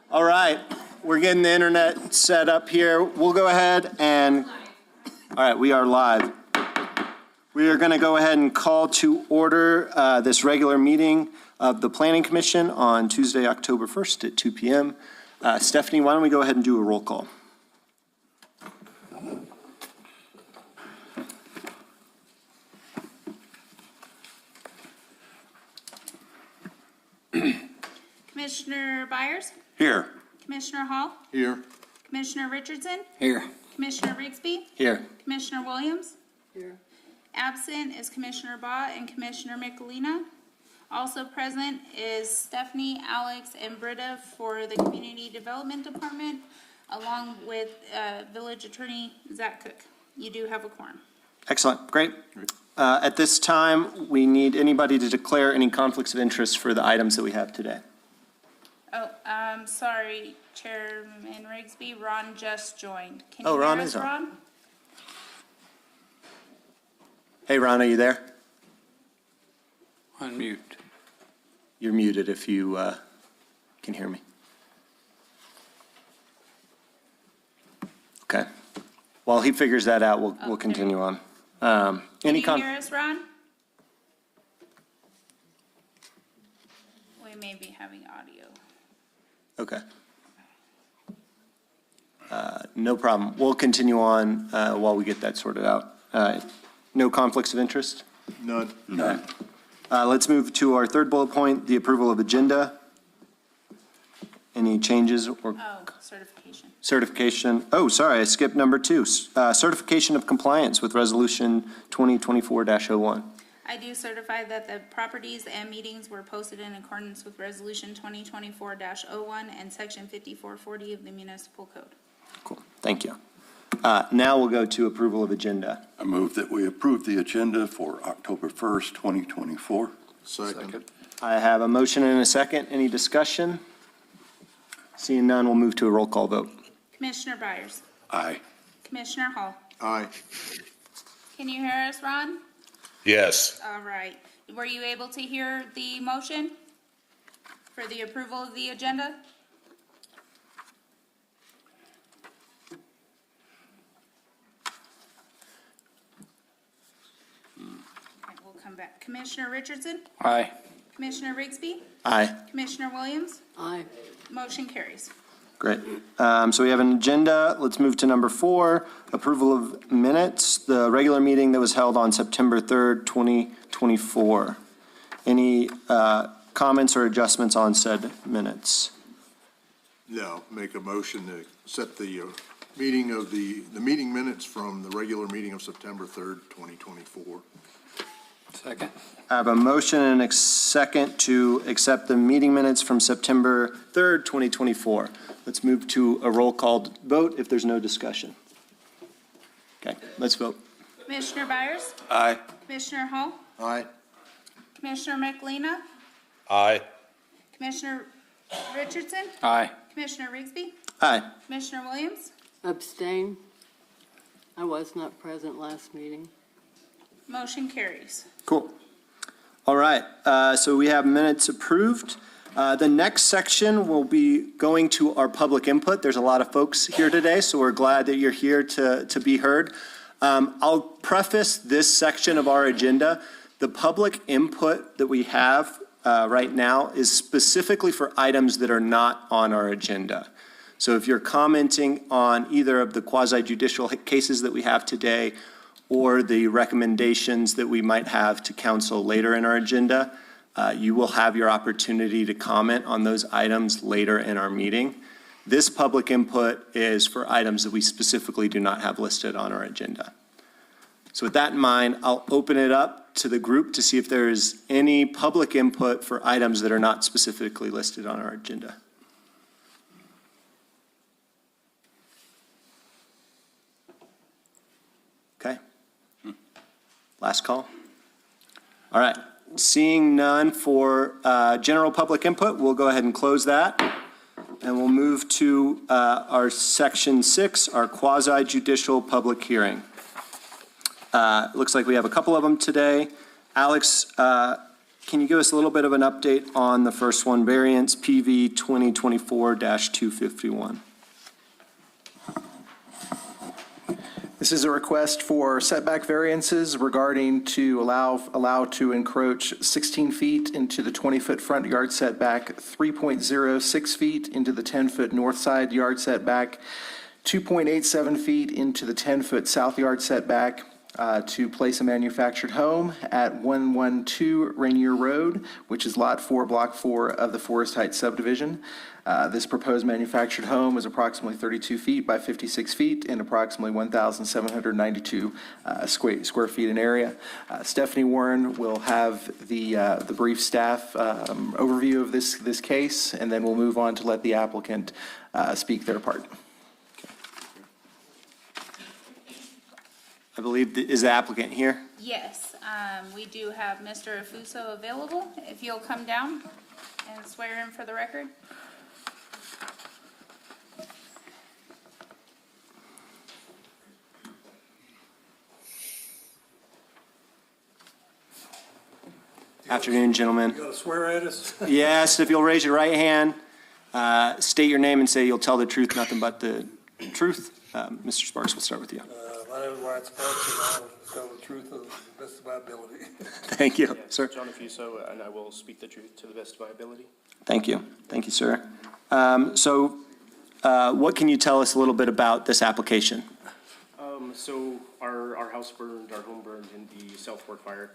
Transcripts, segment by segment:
All right, we're getting the internet set up here. We'll go ahead and, all right, we are live. We are going to go ahead and call to order this regular meeting of the Planning Commission on Tuesday, October 1st at 2 p.m. Stephanie, why don't we go ahead and do a roll call? Commissioner Byers? Here. Commissioner Hall? Here. Commissioner Richardson? Here. Commissioner Rigsby? Here. Commissioner Williams? Here. Absent is Commissioner Baugh and Commissioner Michelina. Also present is Stephanie, Alex, and Britta for the Community Development Department, along with Village Attorney Zach Cook. You do have a quorum. Excellent, great. At this time, we need anybody to declare any conflicts of interest for the items that we have today. Oh, sorry, Chairman Rigsby, Ron just joined. Can Oh, you Ron hear is us, on. Ron? Hey, Ron, are you there? Unmute. You're muted if you can hear me. Okay. While he figures that out, we'll continue on. Can Any you hear us, Ron? We may be having audio. Okay. No problem. We'll continue on while we get that sorted out. No conflicts of interest? None. None. Let's move to our third bullet point, the approval of agenda. Any changes or Oh, certification. certification? Oh, sorry, I skipped number 2. Certification of compliance with Resolution 2024-01. I do certify that the properties and meetings were posted in accordance with Resolution 2024-01 and Section 5440 of the Municipal Code. Cool, thank you. Now we'll go to approval of agenda. I move that we approve the agenda for October 1st, 2024. Second. I have a motion and a second. Any discussion? Seeing none, we'll move to a roll call vote. Commissioner Byers? Aye. Commissioner Hall? Aye. Can you hear us, Ron? Yes. All right. Were you able to hear the motion for the approval of the agenda? Okay, we'll come back. Commissioner Richardson? Aye. Commissioner Rigsby? Aye. Commissioner Williams? Aye. Motion carries. Great. So we have an agenda. Let's move to number 4, approval of minutes, the regular meeting that was held on September 3rd, 2024. Any comments or adjustments on said minutes? No, make a motion to set the meeting of the meeting minutes from the regular meeting of September 3rd, 2024. Second. I have a motion and a second to accept the meeting minutes from September 3rd, 2024. Let's move to a roll call vote if there's no discussion. Okay, let's vote. Commissioner Byers? Aye. Commissioner Hall? Aye. Commissioner Michelina? Aye. Commissioner Richardson? Aye. Commissioner Rigsby? Aye. Commissioner Williams? Abstain. I was not present last meeting. Motion carries. Cool. All right, so we have minutes approved. The next section will be going to our public input. There's a lot of folks here today, so we're glad that you're here to be heard. I'll preface this section of our agenda. The public input that we have right now is specifically for items that are not on our agenda. So if you're commenting on either of the quasi-judicial cases that we have today or the recommendations that we might have to council later in our agenda, you will have your opportunity to comment on those items later in our meeting. This public input is for items that we specifically do not have listed on our agenda. So with that in mind, I'll open it up to the group to see if there is any public input for items that are not specifically listed on our agenda. Okay. Last call. All right. Seeing none for general public input, we'll go ahead and close that. And we'll move to our section 6, our quasi-judicial public hearing. Looks like we have a couple of them today. Alex, can you give us a little bit of an update on the first one, variance PV 2024-251? This is a request for setback variances regarding to allow to encroach 16 feet into the 20-foot front yard setback, 3.06 feet into the 10-foot north side yard setback, 2.87 feet into the 10-foot south yard setback, to place a manufactured home at 112 Rainier Road, which is Lot 4, Block 4 of the Forest Heights subdivision. This proposed manufactured home is approximately 32 feet by 56 feet and approximately 1,792 square feet in area. Stephanie Warren will have the brief staff overview of this case, and then we'll move on to let the applicant speak their part. I believe, is the applicant here? Yes, we do have Mr. Afuso available. If you'll come down and swear in for the record. Afternoon, gentlemen. You got to swear at us? Yes, if you'll raise your right hand, state your name and say you'll tell the truth, nothing but the truth. Mr. Sparks, we'll start with you. My name is Ryan Sparks, and I will tell the truth of the best of my ability. Thank you, Yes, sir. John Afuso, and I will speak the truth to the best of my ability. Thank you. Thank you, sir. What can you tell us a little bit about this application? So our house burned, our home burned in the South Fork fire.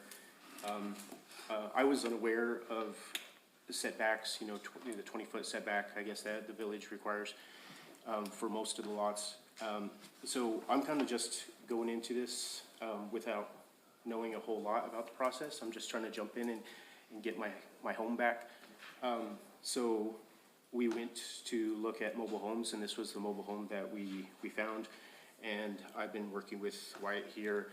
I was unaware of the setbacks, the 20-foot setback, I guess, that the village requires for most of the lots. So I'm kind of just going into this without knowing a whole lot about the process. I'm just trying to jump in and get my home back. So we went to look at mobile homes, and this was the mobile home that we found. And I've been working with Wyatt here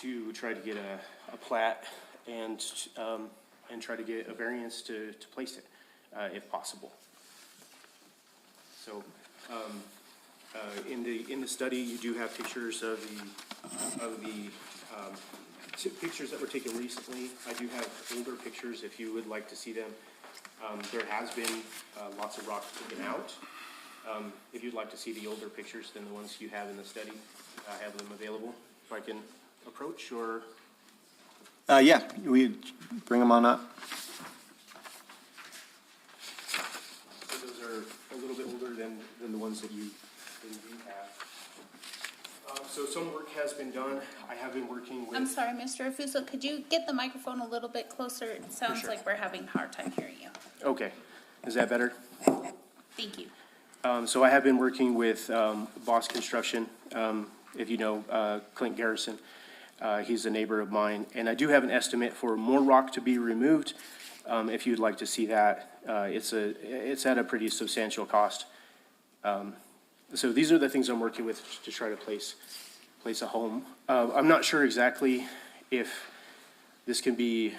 to try to get a plat and try to get a variance to place it, if possible. So, in the study, you do have pictures of the pictures that were taken recently. I do have older pictures if you would like to see them. There has been lots of rock taken out. If you'd like to see the older pictures than the ones you have in the study, I have them available. If I can approach, or Yeah, we bring them on up. so those are a little bit older than the ones that you have. So some work has been done. I have been working with. I'm sorry, Mr. Afuso, could you get the microphone a little bit closer? It sounds sure. like we're having a hard time hearing you. Okay, is that better? Thank you. So I have been working with Boss Construction, if you know Clint Garrison. He's a neighbor of mine, and I do have an estimate for more rock to be removed. If you'd like to see that, it's at a pretty substantial cost. So these are the things I'm working with to try to place a home. I'm not sure exactly if this can be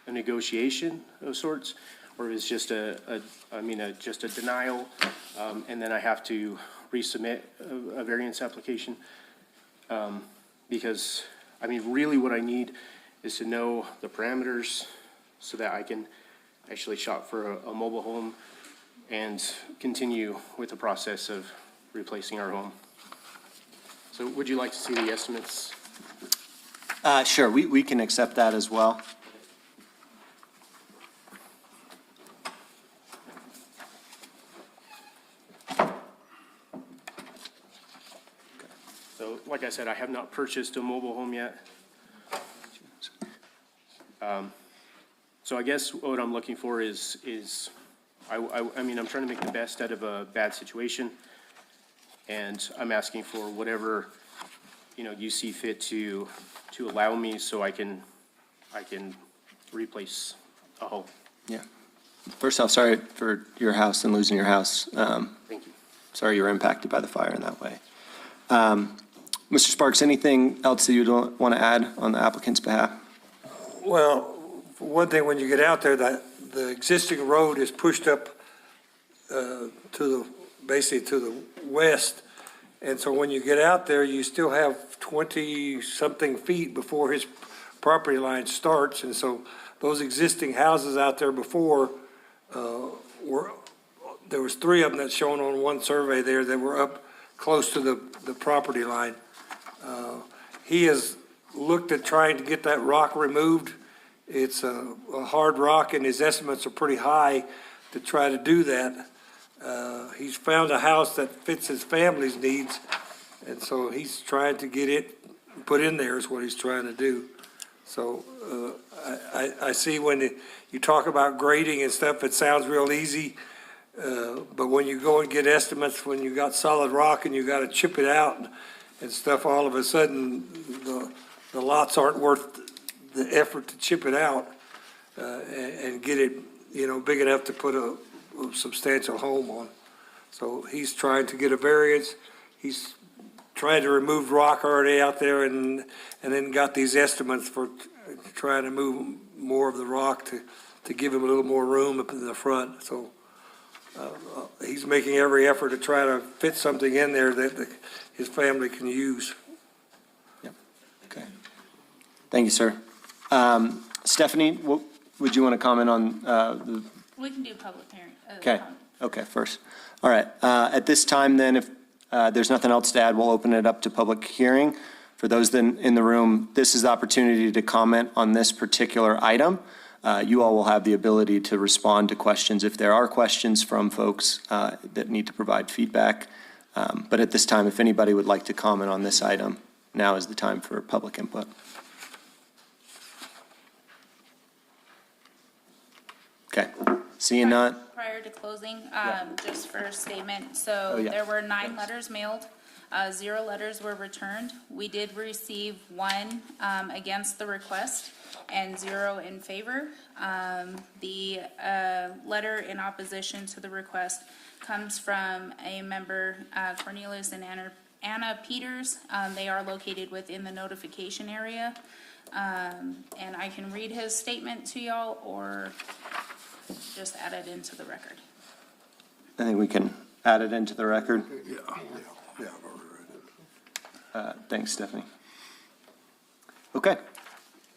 a negotiation of sorts, or is just just a denial, and then I have to resubmit a variance application. Because, really what I need is to know the parameters so that I can actually shop for a mobile home and continue with the process of replacing our home. So would you like to see the estimates? Sure, we can accept that as well. So, like I said, I have not purchased a mobile home yet. So I guess what I'm looking for is I'm trying to make the best out of a bad situation. And I'm asking for whatever, you see fit to allow me so I can replace a home. Yeah. First off, sorry for your house and losing your house. Thank you. Sorry you were impacted by the fire in that way. Mr. Sparks, anything else that you'd want to add on the applicant's behalf? Well, for one thing, when you get out there, the existing road is pushed up basically to the west. And so when you get out there, you still have 20-something feet before his property line starts. And so those existing houses out there before, there was 3 of them that's shown on one survey there that were up close to the property line. He has looked at trying to get that rock removed. It's a hard rock, and his estimates are pretty high to try to do that. He's found a house that fits his family's needs, and so he's trying to get it put in there is what he's trying to do. So I see when you talk about grading and stuff, it sounds real easy, but when you go and get estimates, when you got solid rock and you got to chip it out and stuff, all of a sudden, the lots aren't worth the effort to chip it out and get it, big enough to put a substantial home on. So he's trying to get a variance. He's trying to remove rock already out there and then got these estimates for trying to move more of the rock to give him a little more room up in the front. So he's making every effort to try to fit something in there that his family can use. Okay. Thank you, sir. Stephanie, what would you want to comment on We can do public hearing. Okay, okay, first. All right, at this time then, if there's nothing else to add, we'll open it up to public hearing. For those then in the room, this is the opportunity to comment on this particular item. You all will have the ability to respond to questions if there are questions from folks that need to provide feedback. But at this time, if anybody would like to comment on this item, now is the time for public input. Okay, seeing none. Prior to closing, just for a statement, so Oh, yeah. there were 9 letters mailed, 0 letters were returned. We did receive 1 against the request and 0 in favor. The letter in opposition to the request comes from a member, Cornelius and Anna Peters. They are located within the notification area. And I can read his statement to y'all or just add it into the record. I think we can add it into the record. Yeah, I've already read it. Thanks, Stephanie. Okay.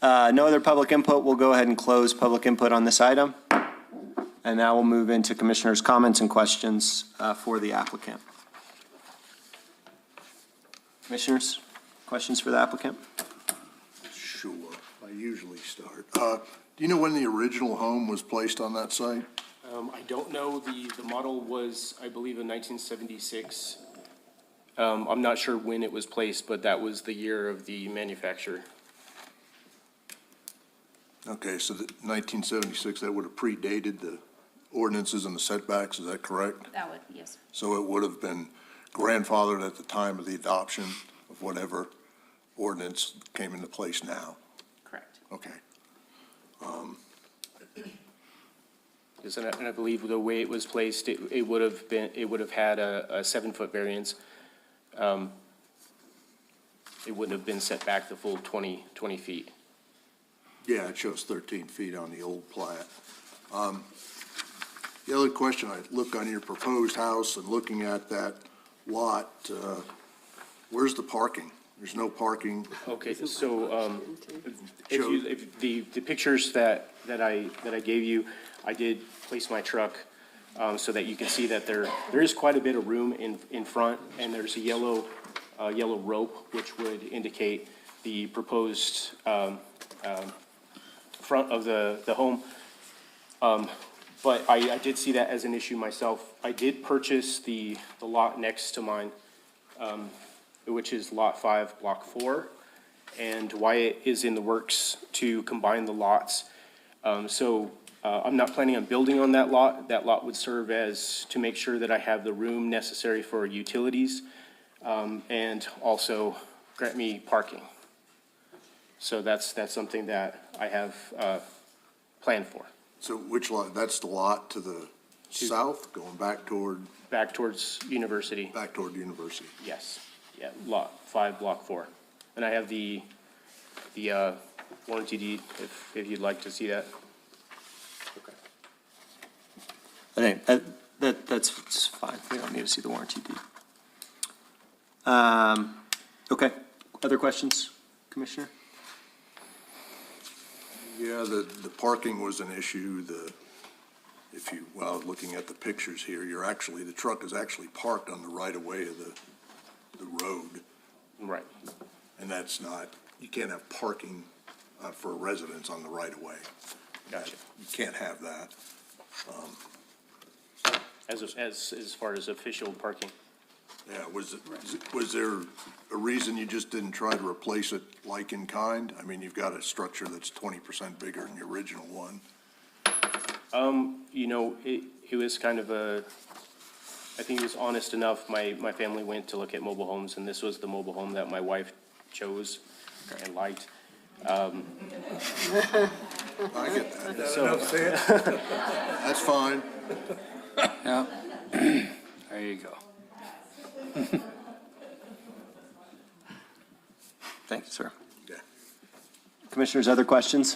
No other public input. We'll go ahead and close public input on this item. And now we'll move into commissioners' comments and questions for the applicant. Commissioners, questions for the applicant? Sure, I usually start. Do you know when the original home was placed on that site? I don't know, the model was, I believe, in 1976. I'm not sure when it was placed, but that was the year of the manufacture. Okay, so the 1976, that would have predated the ordinances and the setbacks, is that correct? That would, yes. So it would have been grandfathered at the time of the adoption of whatever ordinance came into place now? Correct. Okay. Yes, and I believe the way it was placed, it would have had a 7-foot variance. It wouldn't have been set back the full 20 feet. Yeah, it shows 13 feet on the old plat. The other question, I look on your proposed house and looking at that lot, where's the parking? There's no parking. Okay, so, if the pictures that I gave you, I did place my truck, so that you can see that there is quite a bit of room in front, and there's a yellow rope, which would indicate the proposed, front of the home. But I did see that as an issue myself. I did purchase the lot next to mine, which is Lot 5, Block 4, and Wyatt is in the works to combine the lots. So I'm not planning on building on that lot. That lot would serve as, to make sure that I have the room necessary for utilities, and also grant me parking. So that's something that I have planned for. So which lot, that's the lot to the south, going back toward University, University? yes. Yeah, Lot 5, Block 4. And I have the warranty deed, if you'd like to see that. I think that's fine. We don't need to see the warranty deed. Okay. Other questions, Commissioner? Yeah, Yeah, the parking was an issue, looking at the pictures here, the truck is actually parked on the right-of-way of the road, Right. and that's not, you can't have parking for residents on the right-of-way. Gotcha. You can't have that. As far as official parking. Yeah, was there a reason you just didn't try to replace it like in kind? I mean, you've got a structure that's 20% bigger than the original one. You know, it was kind of I think it was honest enough. My family went to look at mobile homes, and this was the mobile home that my wife chose and liked. I get that. So, Enough said. That's fine. Yeah. There you go. Thank you, sir. Yeah. Commissioners, other questions?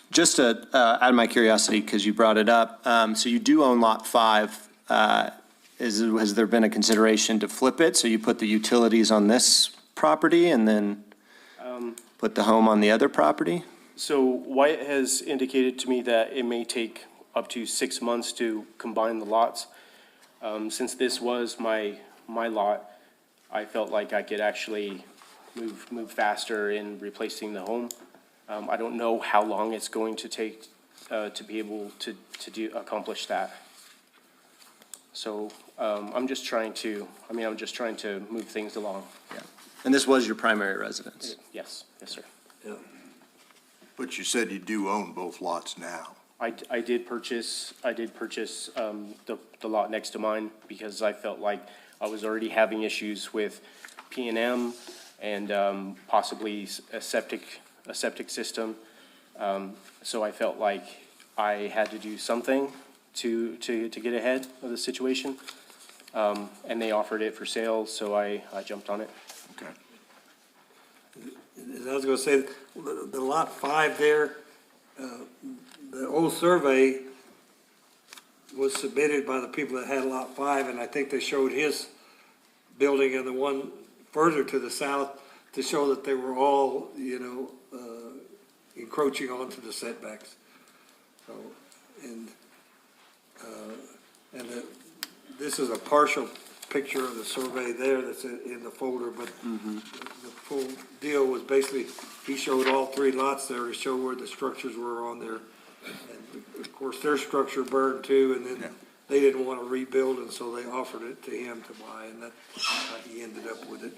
Just out of my curiosity, because you brought it up, so you do own Lot 5. Has there been a consideration to flip it? So you put the utilities on this property and then put the home on the other property? so Wyatt has indicated to me that it may take up to 6 months to combine the lots. Since this was my lot, I felt like I could actually move faster in replacing the home. I don't know how long it's going to take to be able to accomplish that. So I'm just trying to move things along. Yeah. And this was your primary residence? Yes, sir. But you said you do own both lots now. I did purchase the lot next to mine because I felt like I was already having issues with P&M and possibly a septic system. So I felt like I had to do something to get ahead of the situation. And they offered it for sale, so I jumped on it. Okay. I was gonna say, the Lot 5 there, the old survey was submitted by the people that had Lot 5, and I think they showed his building and the one further to the south to show that they were all, encroaching onto the setbacks. So, this is a partial picture of the survey there that's in the folder, but the full deal was basically, he showed all 3 lots there to show where the structures were on there. And of course, their structure burned too, and then they didn't want to rebuild, and so they offered it to him to buy, and that's how he ended up with it.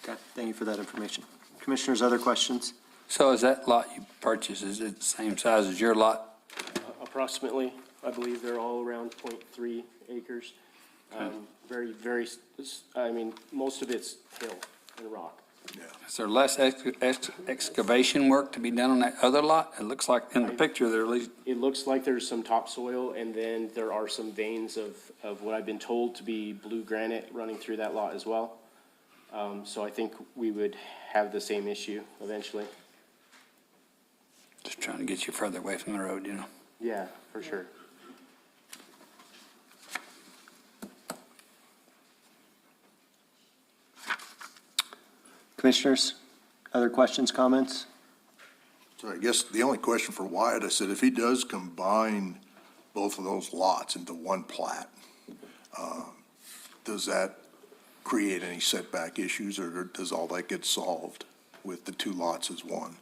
Okay, thank you for that information. Commissioners, other questions? So is that lot you purchased, is it the same size as your lot? Approximately, I believe they're all around 0.3 acres. Very, very, most of it's hill and rock. Is there less excavation work to be done on that other lot? It looks like in the picture there at least. It looks like there's some topsoil, and then there are some veins of what I've been told to be blue granite running through that lot as well. So I think we would have the same issue eventually. Just trying to get you further away from the road, Yeah, for sure. Commissioners, other questions, comments? So I guess the only question for Wyatt, I said, if he does combine both of those lots into one plat, does that create any setback issues, or does all that get solved with the 2 lots as one?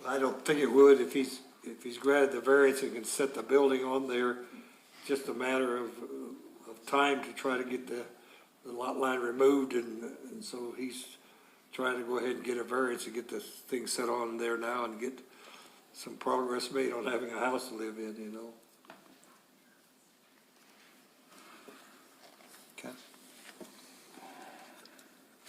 I don't think it would if he's granted the variance and can set the building on there. Just a matter of time to try to get the lot line removed, and so he's trying to go ahead and get a variance and get this thing set on there now and get some progress made on having a house to live in, Okay.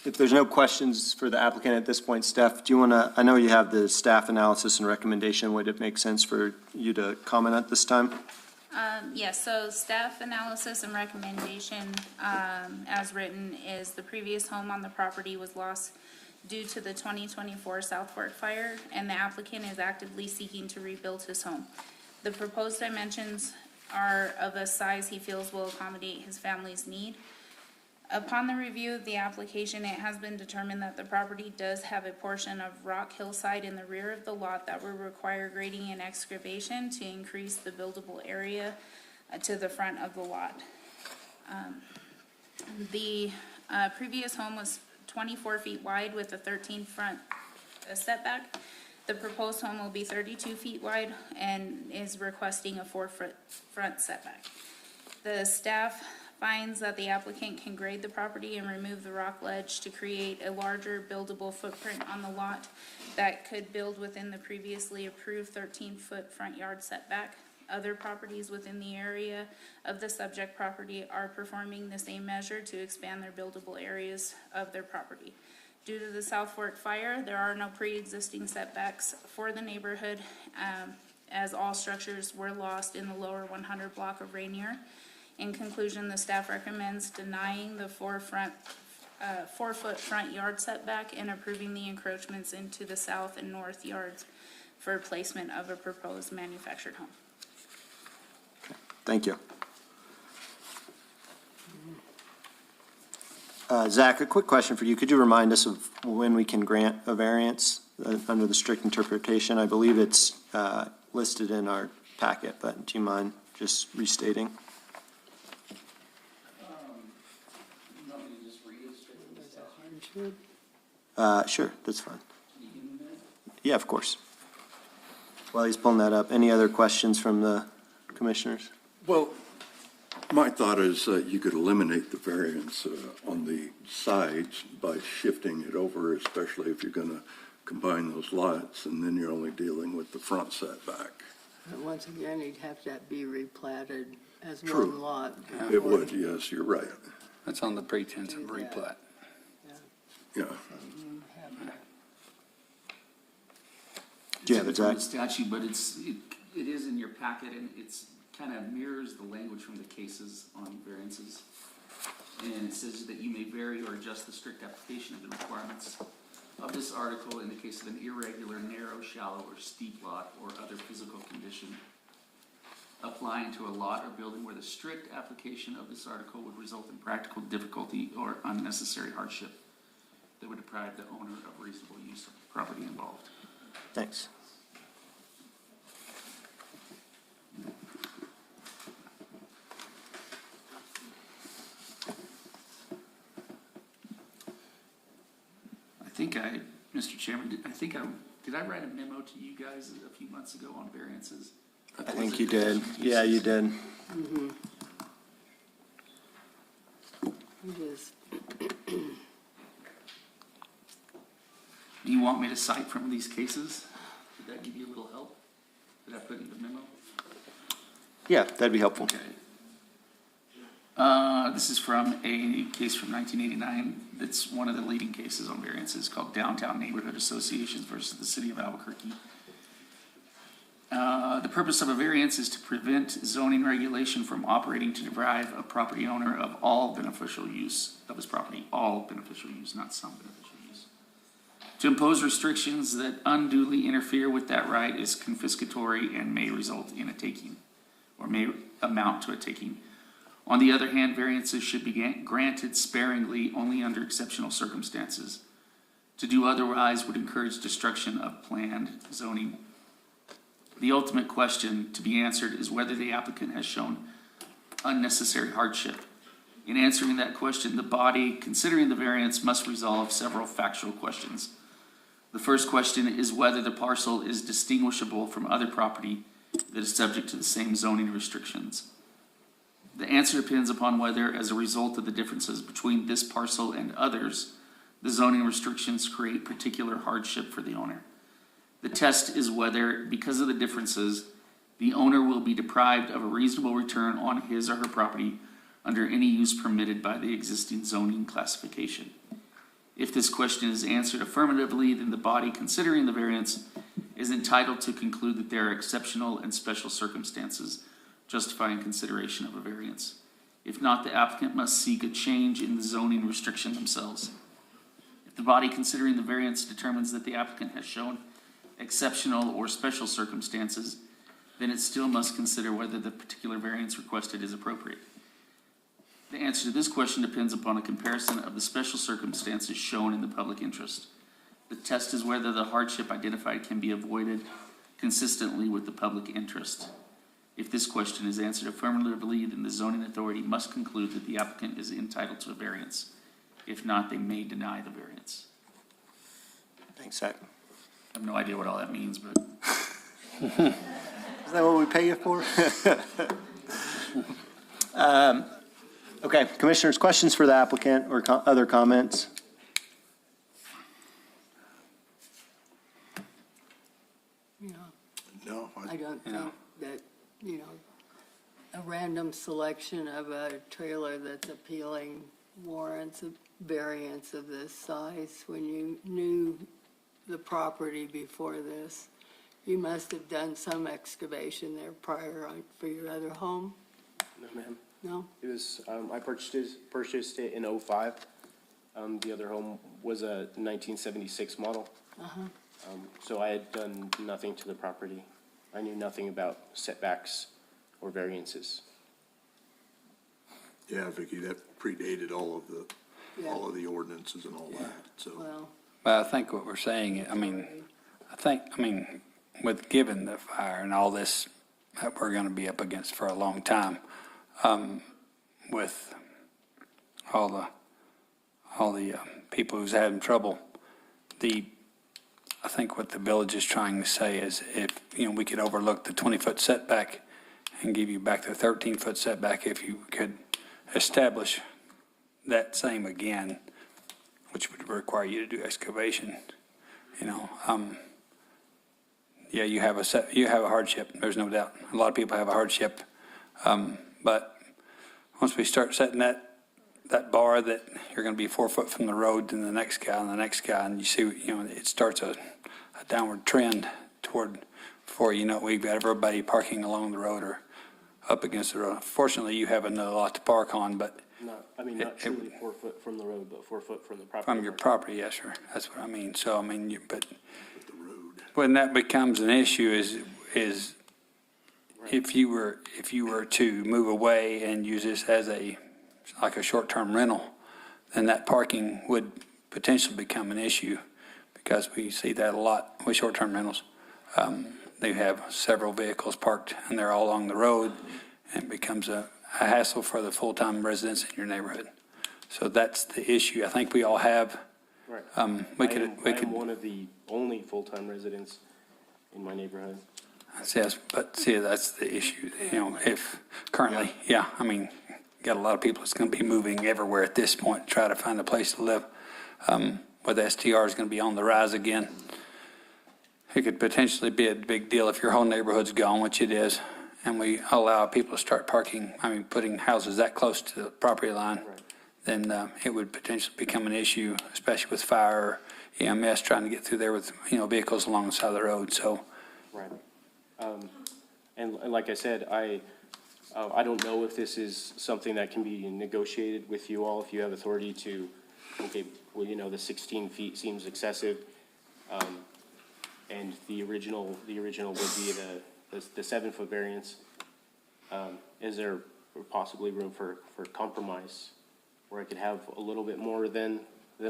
If there's no questions for the applicant at this point, Steph, do you want to, I know you have the staff analysis and recommendation. Would it make sense for you to comment at this time? Yes, so staff analysis and recommendation, as written, is the previous home on the property was lost due to the 2024 South Fork fire, and the applicant is actively seeking to rebuild his home. The proposed dimensions are of a size he feels will accommodate his family's need. Upon the review of the application, it has been determined that the property does have a portion of rock hillside in the rear of the lot that will require grading and excavation to increase the buildable area to the front of the lot. The previous home was 24 feet wide with a 13 front setback. The proposed home will be 32 feet wide and is requesting a 4-foot front setback. The staff finds that the applicant can grade the property and remove the rock ledge to create a larger buildable footprint on the lot that could build within the previously approved 13-foot front yard setback. Other properties within the area of the subject property are performing the same measure to expand their buildable areas of their property. Due to the South Fork fire, there are no pre-existing setbacks for the neighborhood, as all structures were lost in the lower 100 block of Rainier. In conclusion, the staff recommends denying the 4-foot front yard setback and approving the encroachments into the south and north yards for placement of a proposed manufactured home. Thank you. Zach, a quick question for you. Could you remind us of when we can grant a variance under the strict interpretation? I believe it's listed in our packet, but do you mind just restating? Sure, that's fine. Yeah, of course. While he's pulling that up, any other questions from the commissioners? Well, my thought is you could eliminate the variance on the sides by shifting it over, especially if you're going to combine those lots, and then you're only dealing with the front setback. But once again, you'd have that be replatted as True. one lot. It would, yes, you're right. That's on the pretense of replat. Yeah. Do you have it, It's on Zach? the statute, but it is in your packet, and it's kind of mirrors the language from the cases on variances. And it says that you may vary or adjust the strict application of the requirements of this article in the case of an irregular, narrow, shallow, or steep lot or other physical condition applying to a lot or building where the strict application of this article would result in practical difficulty or unnecessary hardship that would deprive the owner of reasonable use of the property involved. Thanks. Mr. Chairman, did I write a memo to you guys a few months ago on variances? I think you did. Yeah, you did. It is. Do you want me to cite from these cases? Did that give you a little help? Did I put in the memo? Yeah, that'd be helpful. Okay. This is from a case from 1989. That's one of the leading cases on variances called Downtown Neighborhood Associations versus the City of Albuquerque. The purpose of a variance is to prevent zoning regulation from operating to deprive a property owner of all beneficial use of his property, all beneficial use, not some beneficial use. To impose restrictions that unduly interfere with that right is confiscatory and may result in a taking, or may amount to a taking. On the other hand, variances should be granted sparingly only under exceptional circumstances. To do otherwise would encourage destruction of planned zoning. The ultimate question to be answered is whether the applicant has shown unnecessary hardship. In answering that question, the body, considering the variance, must resolve several factual questions. The first question is whether the parcel is distinguishable from other property that is subject to the same zoning restrictions. The answer depends upon whether, as a result of the differences between this parcel and others, the zoning restrictions create particular hardship for the owner. The test is whether, because of the differences, the owner will be deprived of a reasonable return on his or her property under any use permitted by the existing zoning classification. If this question is answered affirmatively, then the body considering the variance is entitled to conclude that there are exceptional and special circumstances justifying consideration of a variance. If not, the applicant must seek a change in the zoning restriction themselves. If the body considering the variance determines that the applicant has shown exceptional or special circumstances, then it still must consider whether the particular variance requested is appropriate. The answer to this question depends upon a comparison of the special circumstances shown in the public interest. The test is whether the hardship identified can be avoided consistently with the public interest. If this question is answered affirmatively, then the zoning authority must conclude that the applicant is entitled to a variance. If not, they may deny the variance. Thanks, Zach. I have no idea what all that means, but Is that what we pay you for? Okay, commissioners, questions for the applicant or other comments? You know, No, I don't think that, you know, a random selection of a trailer that's appealing warrants a variance of this size when you knew the property before this. You must have done some excavation there prior for your other home, No, ma'am. no? It was, I purchased it in '05. The other home was a 1976 model. So I had done nothing to the property. I knew nothing about setbacks or variances. yeah, Vicky, that predated all Yeah. of the ordinances and all that, so. Well, But I think what we're saying, with given the fire and all this that we're going to be up against for a long time, with all the people who's having trouble, I think what the village is trying to say is if, we could overlook the 20-foot setback and give you back the 13-foot setback if you could establish that same again, which would require you to do excavation, yeah, you have a hardship, there's no doubt. A lot of people have a hardship. But once we start setting that bar that you're going to be 4 foot from the road and the next guy and the next guy, and you see, it starts a downward trend toward, before you know it, we've got everybody parking along the road or up against the road. Fortunately, you have another lot to park on, but Not truly 4 foot from the road, but 4 foot from the property. from your line. property, yes, sir. That's what I mean. So, but when that becomes an issue is if you were to move away and use this as like a short-term rental, then that parking would potentially become an issue because we see that a lot with short-term rentals. They have several vehicles parked and they're all along the road, and it becomes a hassle for the full-time residents in your neighborhood. So that's the issue I think we all have. Right. I am one of the only full-time residents in my neighborhood. Yes, but that's the issue, if currently, got a lot of people that's going to be moving everywhere at this point to try to find a place to live. With STR is going to be on the rise again. It could potentially be a big deal if your whole neighborhood's gone, which it is, and we allow people to start putting houses that close to the property line, then it would potentially become an issue, especially with fire or EMS trying to get through there with, vehicles along the side of the road, so. Right. And like I said, I don't know if this is something that can be negotiated with you all, if you have authority to, the 16 feet seems excessive. And the original would be the 7-foot variance. Is there possibly room for compromise where I could have a little bit more than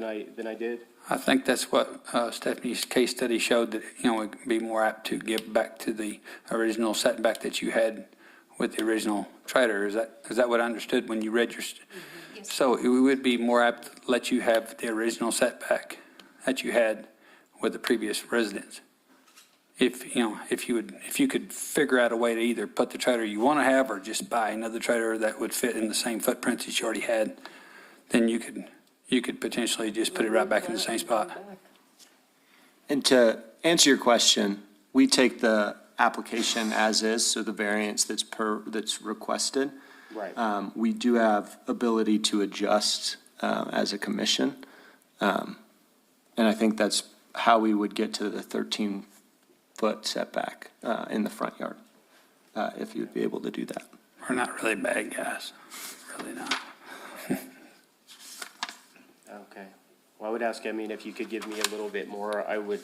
I did? I think that's what Stephanie's case study showed, that, it'd be more apt to give back to the original setback that you had with the original trailer. Is that what I understood when you read your? Yes. So it would be more apt to let you have the original setback that you had with the previous residence. If you could figure out a way to either put the trailer you want to have or just buy another trailer that would fit in the same footprint that you already had, then you could potentially just put it right back in the same spot. And to answer your question, we take the application as is, so the variance that's requested. Right. We do have ability to adjust as a commission. And I think that's how we would get to the 13-foot setback in the front yard, if you'd be able to do that. We're not really bad guys, really not. Okay. Well, I would ask, if you could give me a little bit more, I would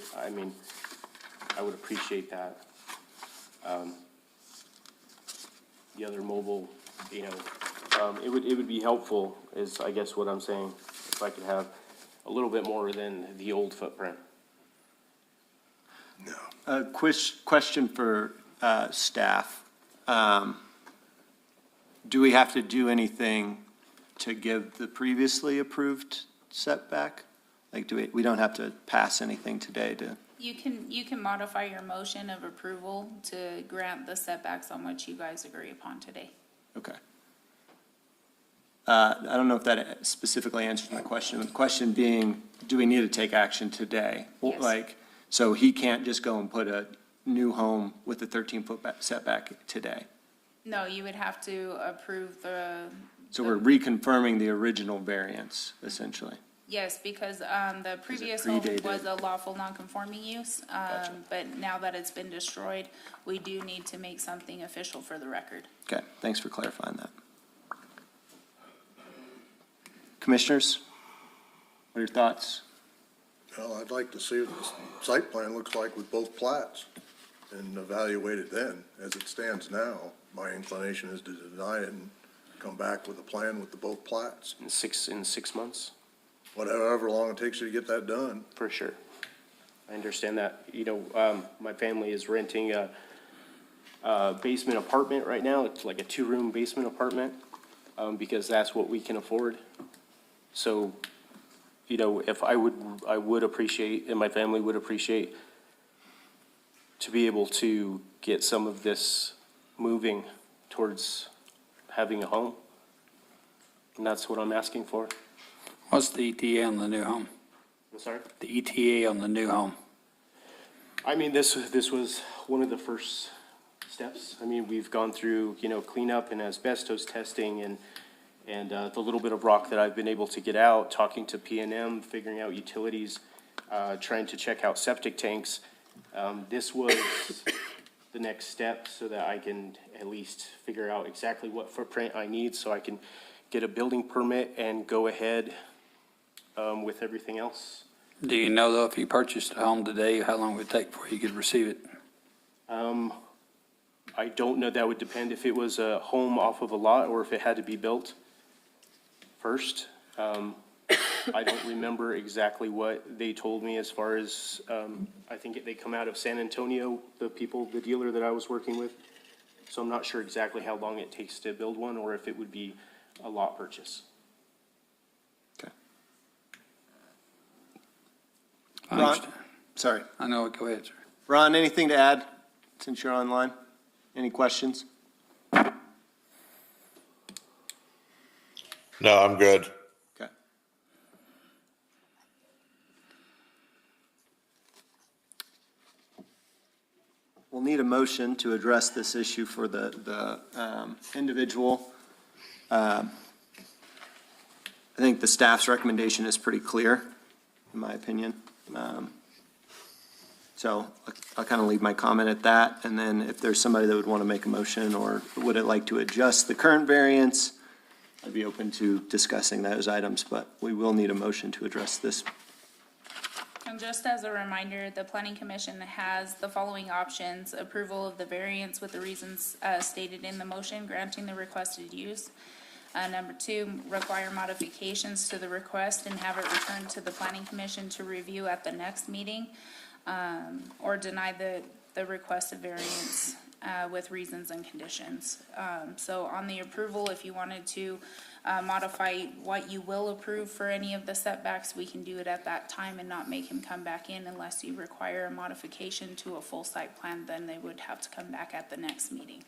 appreciate that. the other mobile, you know, it would be helpful, is I guess what I'm saying, if I could have a little bit more than the old footprint. No. A question for staff. Do we have to do anything to give the previously approved setback? Like, we don't have to pass anything today to, You can modify your motion of approval to grant the setbacks on which you guys agree upon today. okay. I don't know if that specifically answers my question. The question being, do we need to take action today? Yes. Like, so he can't just go and put a new home with a 13-foot setback today? No, you would have to approve the. So we're reconfirming the original variance, essentially? Yes, because the previous home predated? was a lawful non-conforming use, but now that it's been destroyed, we do need to make something official for the record. Okay, thanks for clarifying that. Commissioners, what are your thoughts? Well, I'd like to see what the site plan looks like with both plats and evaluate it then. As it stands now, my inclination is to deny it and come back with a plan with the both plats. In 6 months, Whatever long it takes you to get that done. for sure. I understand that. You know, my family is renting a basement apartment right now. It's like a 2-room basement apartment, because that's what we can afford. So, you know, if I would appreciate, and my family would appreciate, to be able to get some of this moving towards having a home. And that's what I'm asking for. What's the ETA on the new home? I'm sorry? The ETA on the new home? I mean, this was one of the first steps. I mean, we've gone through, you know, cleanup and asbestos testing and the little bit of rock that I've been able to get out, talking to P&M, figuring out utilities, trying to check out septic tanks. This was the next step so that I can at least figure out exactly what footprint I need so I can get a building permit and go ahead with everything else. Do you know, though, if you purchased a home today, how long would it take before you could receive it? I don't know. That would depend if it was a home off of a lot or if it had to be built first. I don't remember exactly what they told me as far as, I think they come out of San Antonio, the dealer that I was working with. So I'm not sure exactly how long it takes to build one or if it would be a lot purchase. Okay. I Ron, understand. sorry. I know, go ahead, sir. Ron, anything to add since you're online? Any questions? No, I'm good. Okay. We'll need a motion to address this issue for the individual. I think the staff's recommendation is pretty clear, in my opinion. So I'll kind of leave my comment at that, and then if there's somebody that would want to make a motion or would it like to adjust the current variance, I'd be open to discussing those items, but we will need a motion to address this. And just as a reminder, the planning commission has the following options: approval of the variance with the reasons stated in the motion, granting the requested use. Number 2, require modifications to the request and have it returned to the planning commission to review at the next meeting, or deny the requested variance with reasons and conditions. So on the approval, if you wanted to modify what you will approve for any of the setbacks, we can do it at that time and not make him come back in unless you require a modification to a full site plan, then they would have to come back at the next meeting.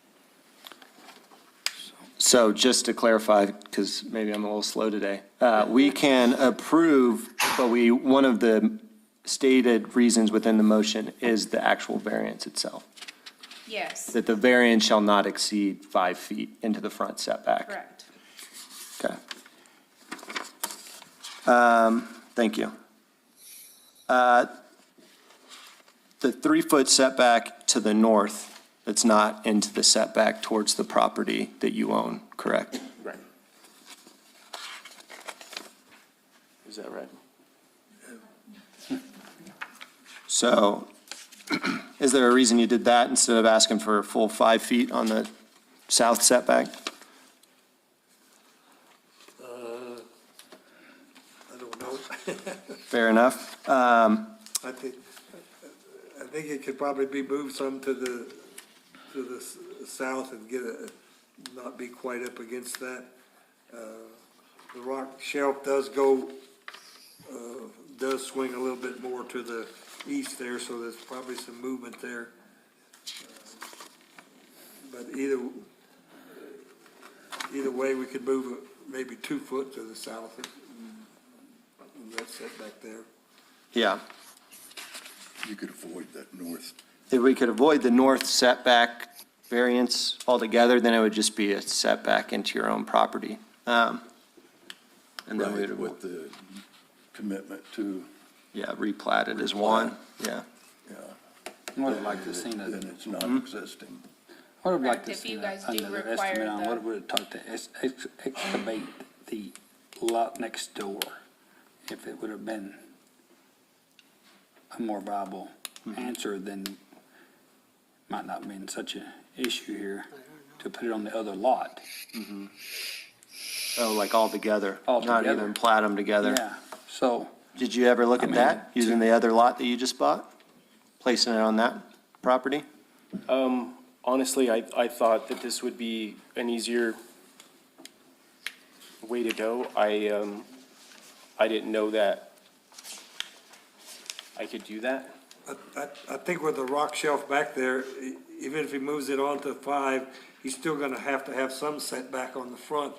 So just to clarify, because maybe I'm a little slow today, we can approve, but one of the stated reasons within the motion is the actual variance itself, Yes, that the variance shall not exceed 5 feet into the front setback. correct. Okay. Thank you. The 3-foot setback to the north, it's not into the setback towards the property that you own, correct? Right. Is that right? So is there a reason you did that instead of asking for a full 5 feet on the south setback? I don't know. Fair enough. I think it could probably be moved some to the south and not be quite up against that. The rock shelf does swing a little bit more to the east there, so there's probably some movement there. But either way, we could move maybe 2 foot to the south. That's set back there. Yeah. You could avoid that north. If we could avoid the north setback variance altogether, then it would just be a setback into your own property. And then we Right, would, with the commitment to, yeah, replat it as one, yeah. yeah. I would have liked to seen Then it. it's not existing. I would have liked to Correct, if you see guys do another require estimate on the- what it would have took to excavate the lot next door, if it would have been a more viable answer, then might not have been such an issue here to put it on the other lot. Oh, like all together? Not Altogether. even plat them together? Yeah, so, Did you ever look I at mean, that, using the other lot that you just bought? Placing it on that property? Honestly, I thought that this would be an easier way to go. I didn't know that I could do that. I think with the rock shelf back there, even if he moves it on to 5, he's still gonna have to have some setback on the front,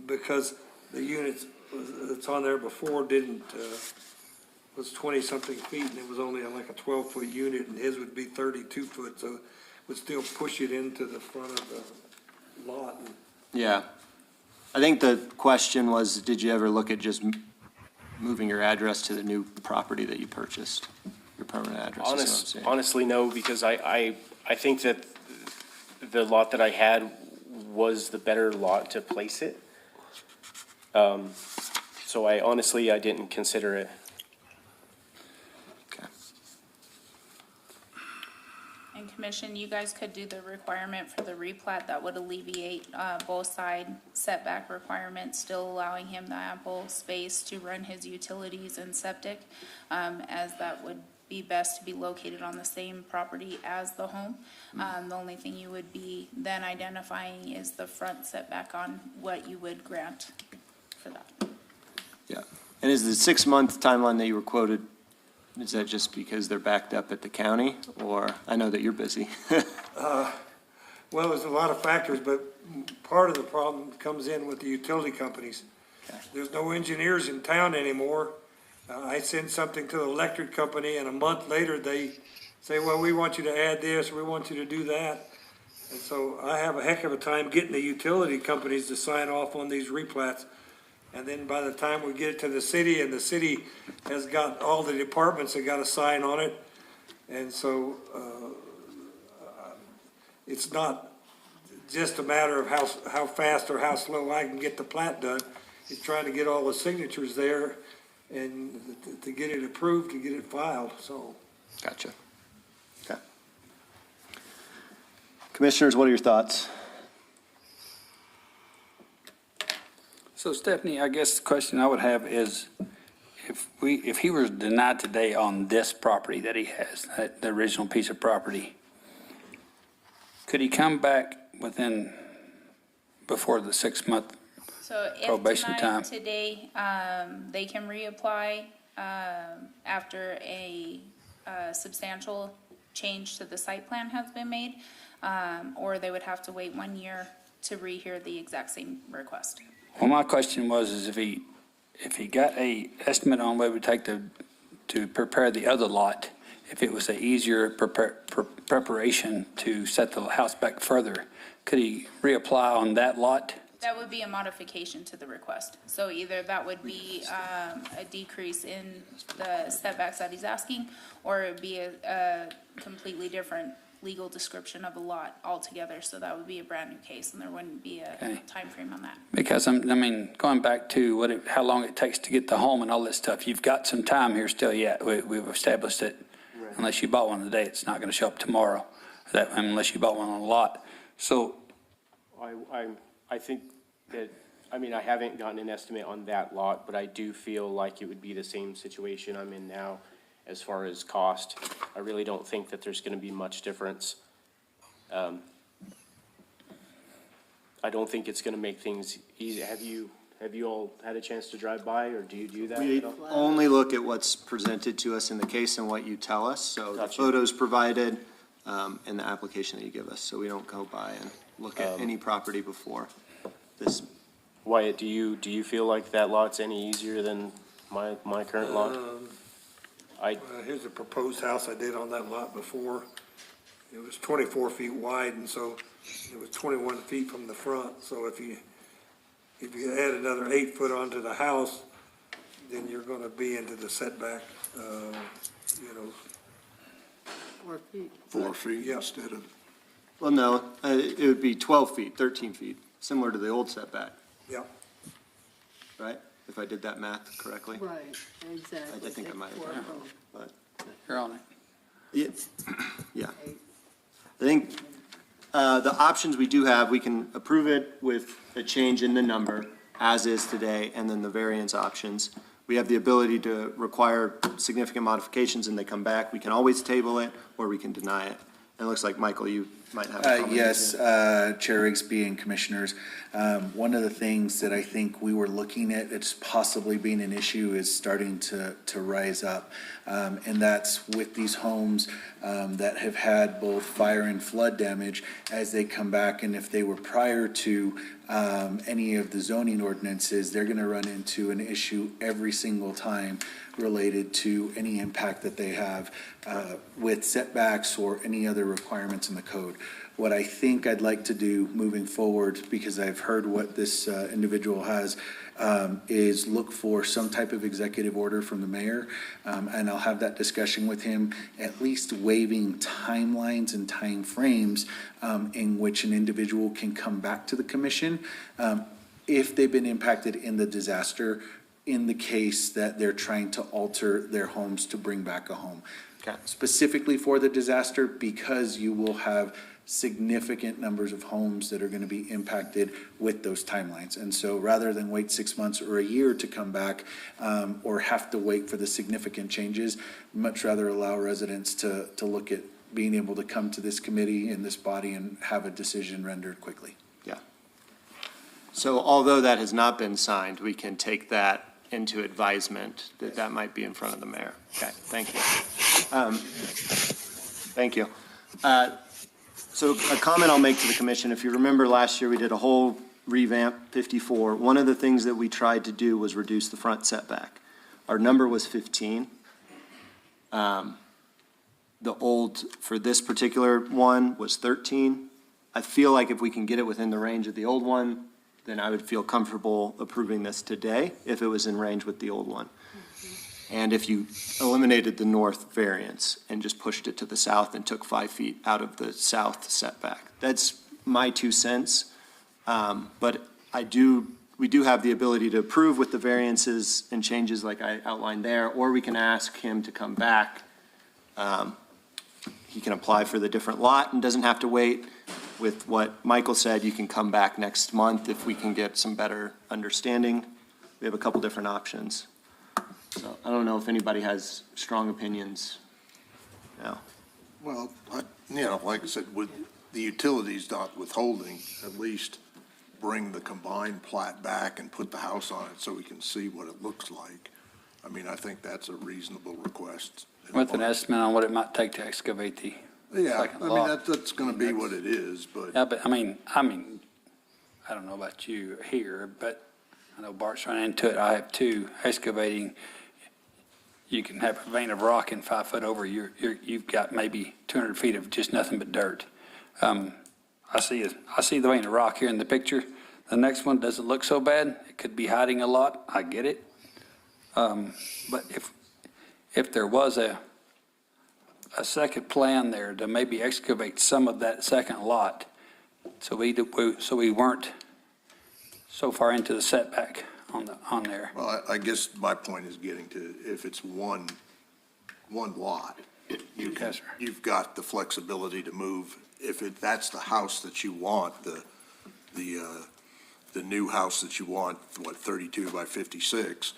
because the units that's on there before was 20-something feet, and it was only like a 12-foot unit, and his would be 32 foot, so it would still push it into the front of the lot. Yeah. I think the question was, did you ever look at just moving your address to the new property that you purchased? Your permanent address, is what I'm saying. Honestly, no, because I think that the lot that I had was the better lot to place it. So I didn't consider it. Okay. And Commission, you guys could do the requirement for the replat that would alleviate both side setback requirements, still allowing him the ample space to run his utilities and septic, as that would be best to be located on the same property as the home. The only thing you would be then identifying is the front setback on what you would grant for that. Yeah. And is the 6-month timeline that you were quoted, is that just because they're backed up at the county? Or, I know that you're busy. Well, there's a lot of factors, but part of the problem comes in with the utility companies. Okay. There's no engineers in town anymore. I send something to the electric company, and a month later, they say, well, we want you to add this, we want you to do that. And so I have a heck of a time getting the utility companies to sign off on these replats. And then by the time we get it to the city, and the city has got all the departments that got to sign on it, and so it's not just a matter of how fast or how slow I can get the plat done. It's trying to get all the signatures there and to get it approved, to get it filed, so. Gotcha. Okay. Commissioners, what are your thoughts? so Stephanie, I guess the question I would have is, if he was denied today on this property that he has, the original piece of property, could he come back before the 6-month? So if Probation denied time. today, they can reapply after a substantial change to the site plan has been made, or they would have to wait 1 year to rehear the exact same request. Well, my question is if he got a estimate on what it would take to prepare the other lot, if it was an easier preparation to set the house back further, could he reapply on that lot? That would be a modification to the request. So either that would be a decrease in the setbacks that he's asking, or it would be a completely different legal description of a lot altogether. So that would be a brand-new case, and there wouldn't be a Okay. time frame on that. Because going back to how long it takes to get the home and all that stuff, you've got some time here still yet. We've established it. Unless you bought one today, it's not going to show up tomorrow, unless you bought one on a lot. So, I think that, I mean, I haven't gotten an estimate on that lot, but I do feel like it would be the same situation I'm in now as far as cost. I really don't think that there's gonna be much difference. I don't think it's gonna make things easy. Have you all had a chance to drive by, or do you do that We at all? only look at what's presented to us in the case and what you tell us, so the Gotcha. photos provided, and the application that you give us, so we don't go by and look at any property before this. Wyatt, do you feel like that lot's any easier than my current lot? Here's a proposed house I did on that lot before. It was 24 feet wide, and so it was 21 feet from the front. So if you add another 8 foot onto the house, then you're gonna be into the setback, 4 feet. 4 feet Yeah. instead of, Well, no, it would be 12 feet, 13 feet, similar to the old setback, yeah. right? If I did that math correctly. Right, exactly. I think I might have done Four you're on it. Yeah. I think the options we do have, we can approve it with a change in the number as is today, and then the variance options. We have the ability to require significant modifications and they come back. We can always table it or we can deny it. And it looks like, Michael, you might have a comment. Yes, Chair Rigsby and Commissioners. One of the things that I think we were looking at, it's possibly being an issue, is starting to rise up. And that's with these homes that have had both fire and flood damage as they come back. And if they were prior to any of the zoning ordinances, they're going to run into an issue every single time related to any impact that they have with setbacks or any other requirements in the code. What I think I'd like to do moving forward, because I've heard what this individual has, is look for some type of executive order from the mayor, and I'll have that discussion with him, at least waiving timelines and timeframes in which an individual can come back to the commission if they've been impacted in the disaster, in the case that they're trying to alter their homes to bring back a home. Okay. Specifically for the disaster, because you will have significant numbers of homes that are going to be impacted with those timelines. And so rather than wait 6 months or a year to come back, or have to wait for the significant changes, much rather allow residents to look at being able to come to this committee in this body and have a decision rendered quickly. Yeah. So although that has not been signed, we can take that into advisement that that might be in front of the mayor. Okay, thank you. Thank you. So a comment I'll make to the commission, if you remember last year, we did a whole revamp 54. One of the things that we tried to do was reduce the front setback. Our number was 15. The old, for this particular one, was 13. I feel like if we can get it within the range of the old one, then I would feel comfortable approving this today if it was in range with the old one. And if you eliminated the north variance and just pushed it to the south and took 5 feet out of the south setback. That's my 2 cents. But we do have the ability to approve with the variances and changes like I outlined there, or we can ask him to come back. He can apply for the different lot and doesn't have to wait. With what Michael said, you can come back next month if we can get some better understanding. We have a couple different options. So I don't know if anybody has strong opinions. No. well, like I said, with the utilities not withholding, at least bring the combined plat back and put the house on it so we can see what it looks like. I mean, I think that's a reasonable request. With an estimate on what it might take to excavate the Yeah, second I mean, lot. that's gonna be what it is, but. Yeah, but I mean, I don't know about you here, but I know Bart's run into it. I have too. Excavating, you can have a vein of rock in 5 foot over. You've got maybe 200 feet of just nothing but dirt. I see the vein of rock here in the picture. The next one doesn't look so bad. It could be hiding a lot. I get it. But if there was a second plan there to maybe excavate some of that second lot, so we weren't so far into the setback on there. Well, I guess my point is getting to, if it's one lot, Yes, sir. you've got the flexibility to move, if that's the house that you want, the new house that you want, 32 by 56,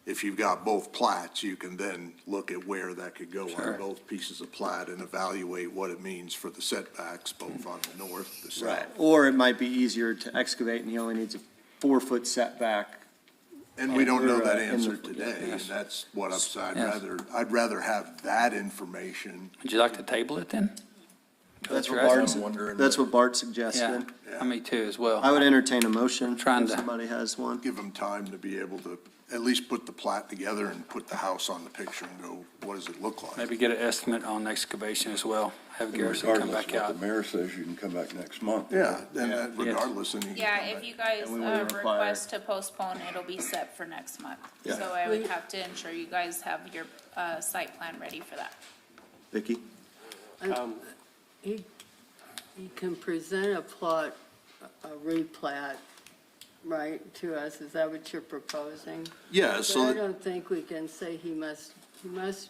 if you've got both plats, you can then look at where that could go Sure. on both pieces of plat and evaluate what it means for the setbacks, both on the north, the Right. south. Or it might be easier to excavate and he only needs a 4-foot setback. And we don't know that in the- answer today, and Yes. that's what I'd Yes. I'd rather have that information. Would you like to table it then? That's what Address Bart, I'm wondering that's what- what Bart Yeah, suggested. me too as well. I would entertain a motion Trying if to- somebody has one. Give them time to be able to at least put the plat together and put the house on the picture and go, what does it look like? Maybe get an estimate on excavation as well. Have Garrison come Regardless back of out. what the mayor says, you can come back next month. Yeah, and that regardless, and you can Yeah, come if back. you guys And we wouldn't require- request to postpone, it'll be set for next month. Yeah. So I would have to ensure you guys have your site plan ready for that. Vicky? You can present a plot, a replat, right, to us, is that what you're proposing? Yeah, But so I that- don't think we can say he must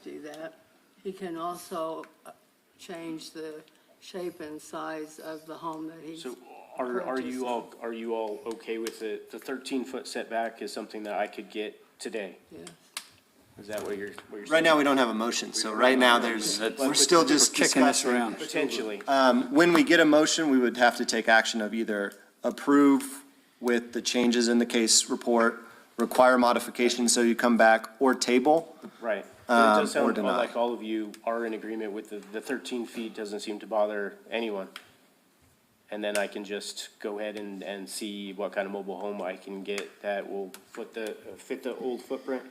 do that. He can also change the shape and size of the home that he's. So are you all okay with it? The 13-foot setback is something that I could get today? Yeah. Is that what you're saying? Right now, we don't have a motion, so right now, we're still just Kicking this discussing. around. Potentially. When we get a motion, we would have to take action of either approve with the changes in the case report, require modification so you come back, or table. Right. But it does or sound deny. like all of you are in agreement with the 13 feet doesn't seem to bother anyone. And then I can just go ahead and see what kind of mobile home I can get that will fit the old footprint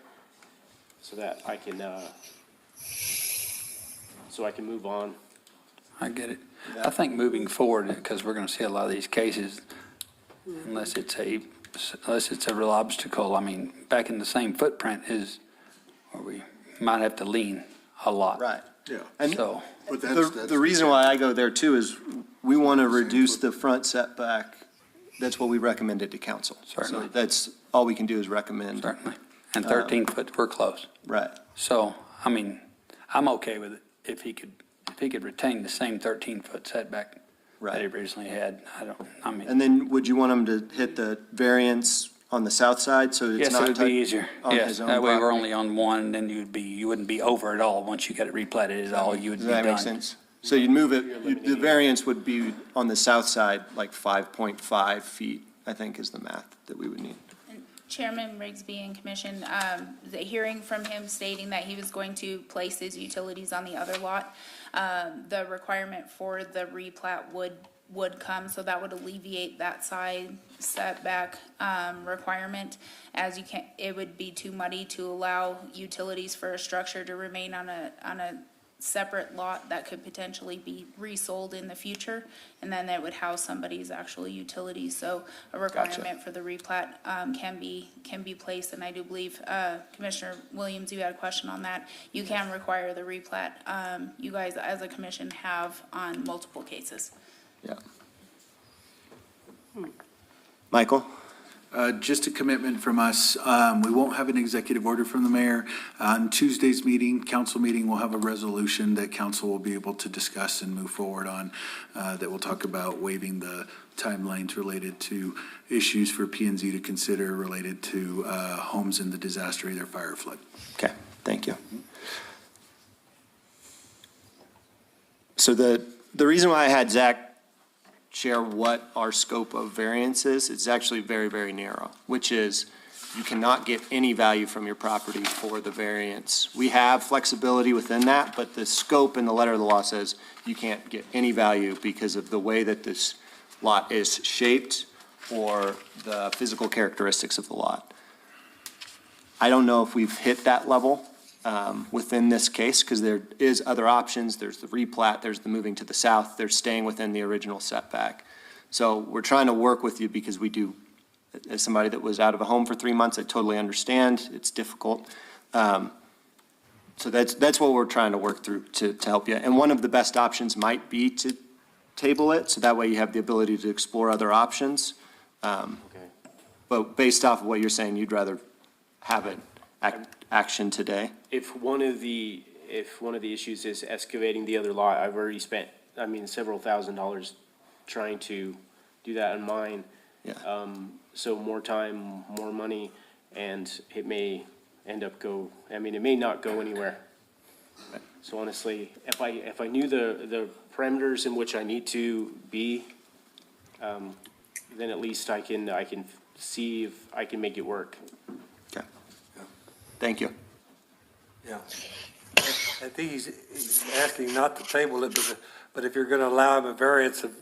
so that I can move on. I get it. I think moving forward, because we're going to see a lot of these cases, unless it's a real obstacle, I mean, back in the same footprint is where we might have to lean a lot. Right. yeah. And So, But the reason why I go there too is we want to reduce the front setback. That's what we recommended to council. Certainly. So that's, all we can do is recommend. certainly. And 13 foot, we're close. Right. So, I mean, I'm okay with it if he could retain the same 13-foot setback that he Right. originally had. I mean, And then would you want him to hit the variance on the south side so it's yes, not it would be easier. on Yes, his own that way we're property? only on one, then you wouldn't be over at all. Once you got it replatted at all, you would Does be that make done. sense? So you'd move it, the variance would be on the south side, like 5.5 feet, I think is the math that we would need. Chairman Rigsby and Commission, the hearing from him stating that he was going to place his utilities on the other lot, the requirement for the replat would come, so that would alleviate that side setback requirement. As you can, it would be too muddy to allow utilities for a structure to remain on a separate lot that could potentially be resold in the future, and then that would house somebody's actual utilities. So a requirement for the replat can be placed, and I do believe, Commissioner Williams, you had a question on that. You can require the replat. You guys, as a commission, have on multiple cases. Yeah. Michael? Just a commitment from us. We won't have an executive order from the mayor. On Tuesday's meeting, council meeting, we'll have a resolution that council will be able to discuss and move forward on, that will talk about waiving the timelines related to issues for P and Z to consider related to homes in the disaster, either fire or flood. Okay, thank you. So the reason why I had Zach share what our scope of variance is, it's actually very, very narrow, which is you cannot get any value from your property for the variance. We have flexibility within that, but the scope in the letter of the law says you can't get any value because of the way that this lot is shaped or the physical characteristics of the lot. I don't know if we've hit that level within this case, because there is other options. There's the replat, there's the moving to the south, there's staying within the original setback. So we're trying to work with you because we do, as somebody that was out of a home for 3 months, I totally understand. It's difficult. So that's what we're trying to work through to help you. And one of the best options might be to table it, so that way you have the ability to explore other options. Okay. But based off of what you're saying, you'd rather have it action today? If one of the, if one of the issues is excavating the other lot, I've already spent, several $1,000s trying to do that on mine. Yeah. So more time, more money, and it may end up it may not go anywhere. So honestly, if I knew the parameters in which I need to be, then at least I can see if I can make it work. Okay. Thank you. Yeah. I think he's asking not to table it, but if you're gonna allow him a variance of,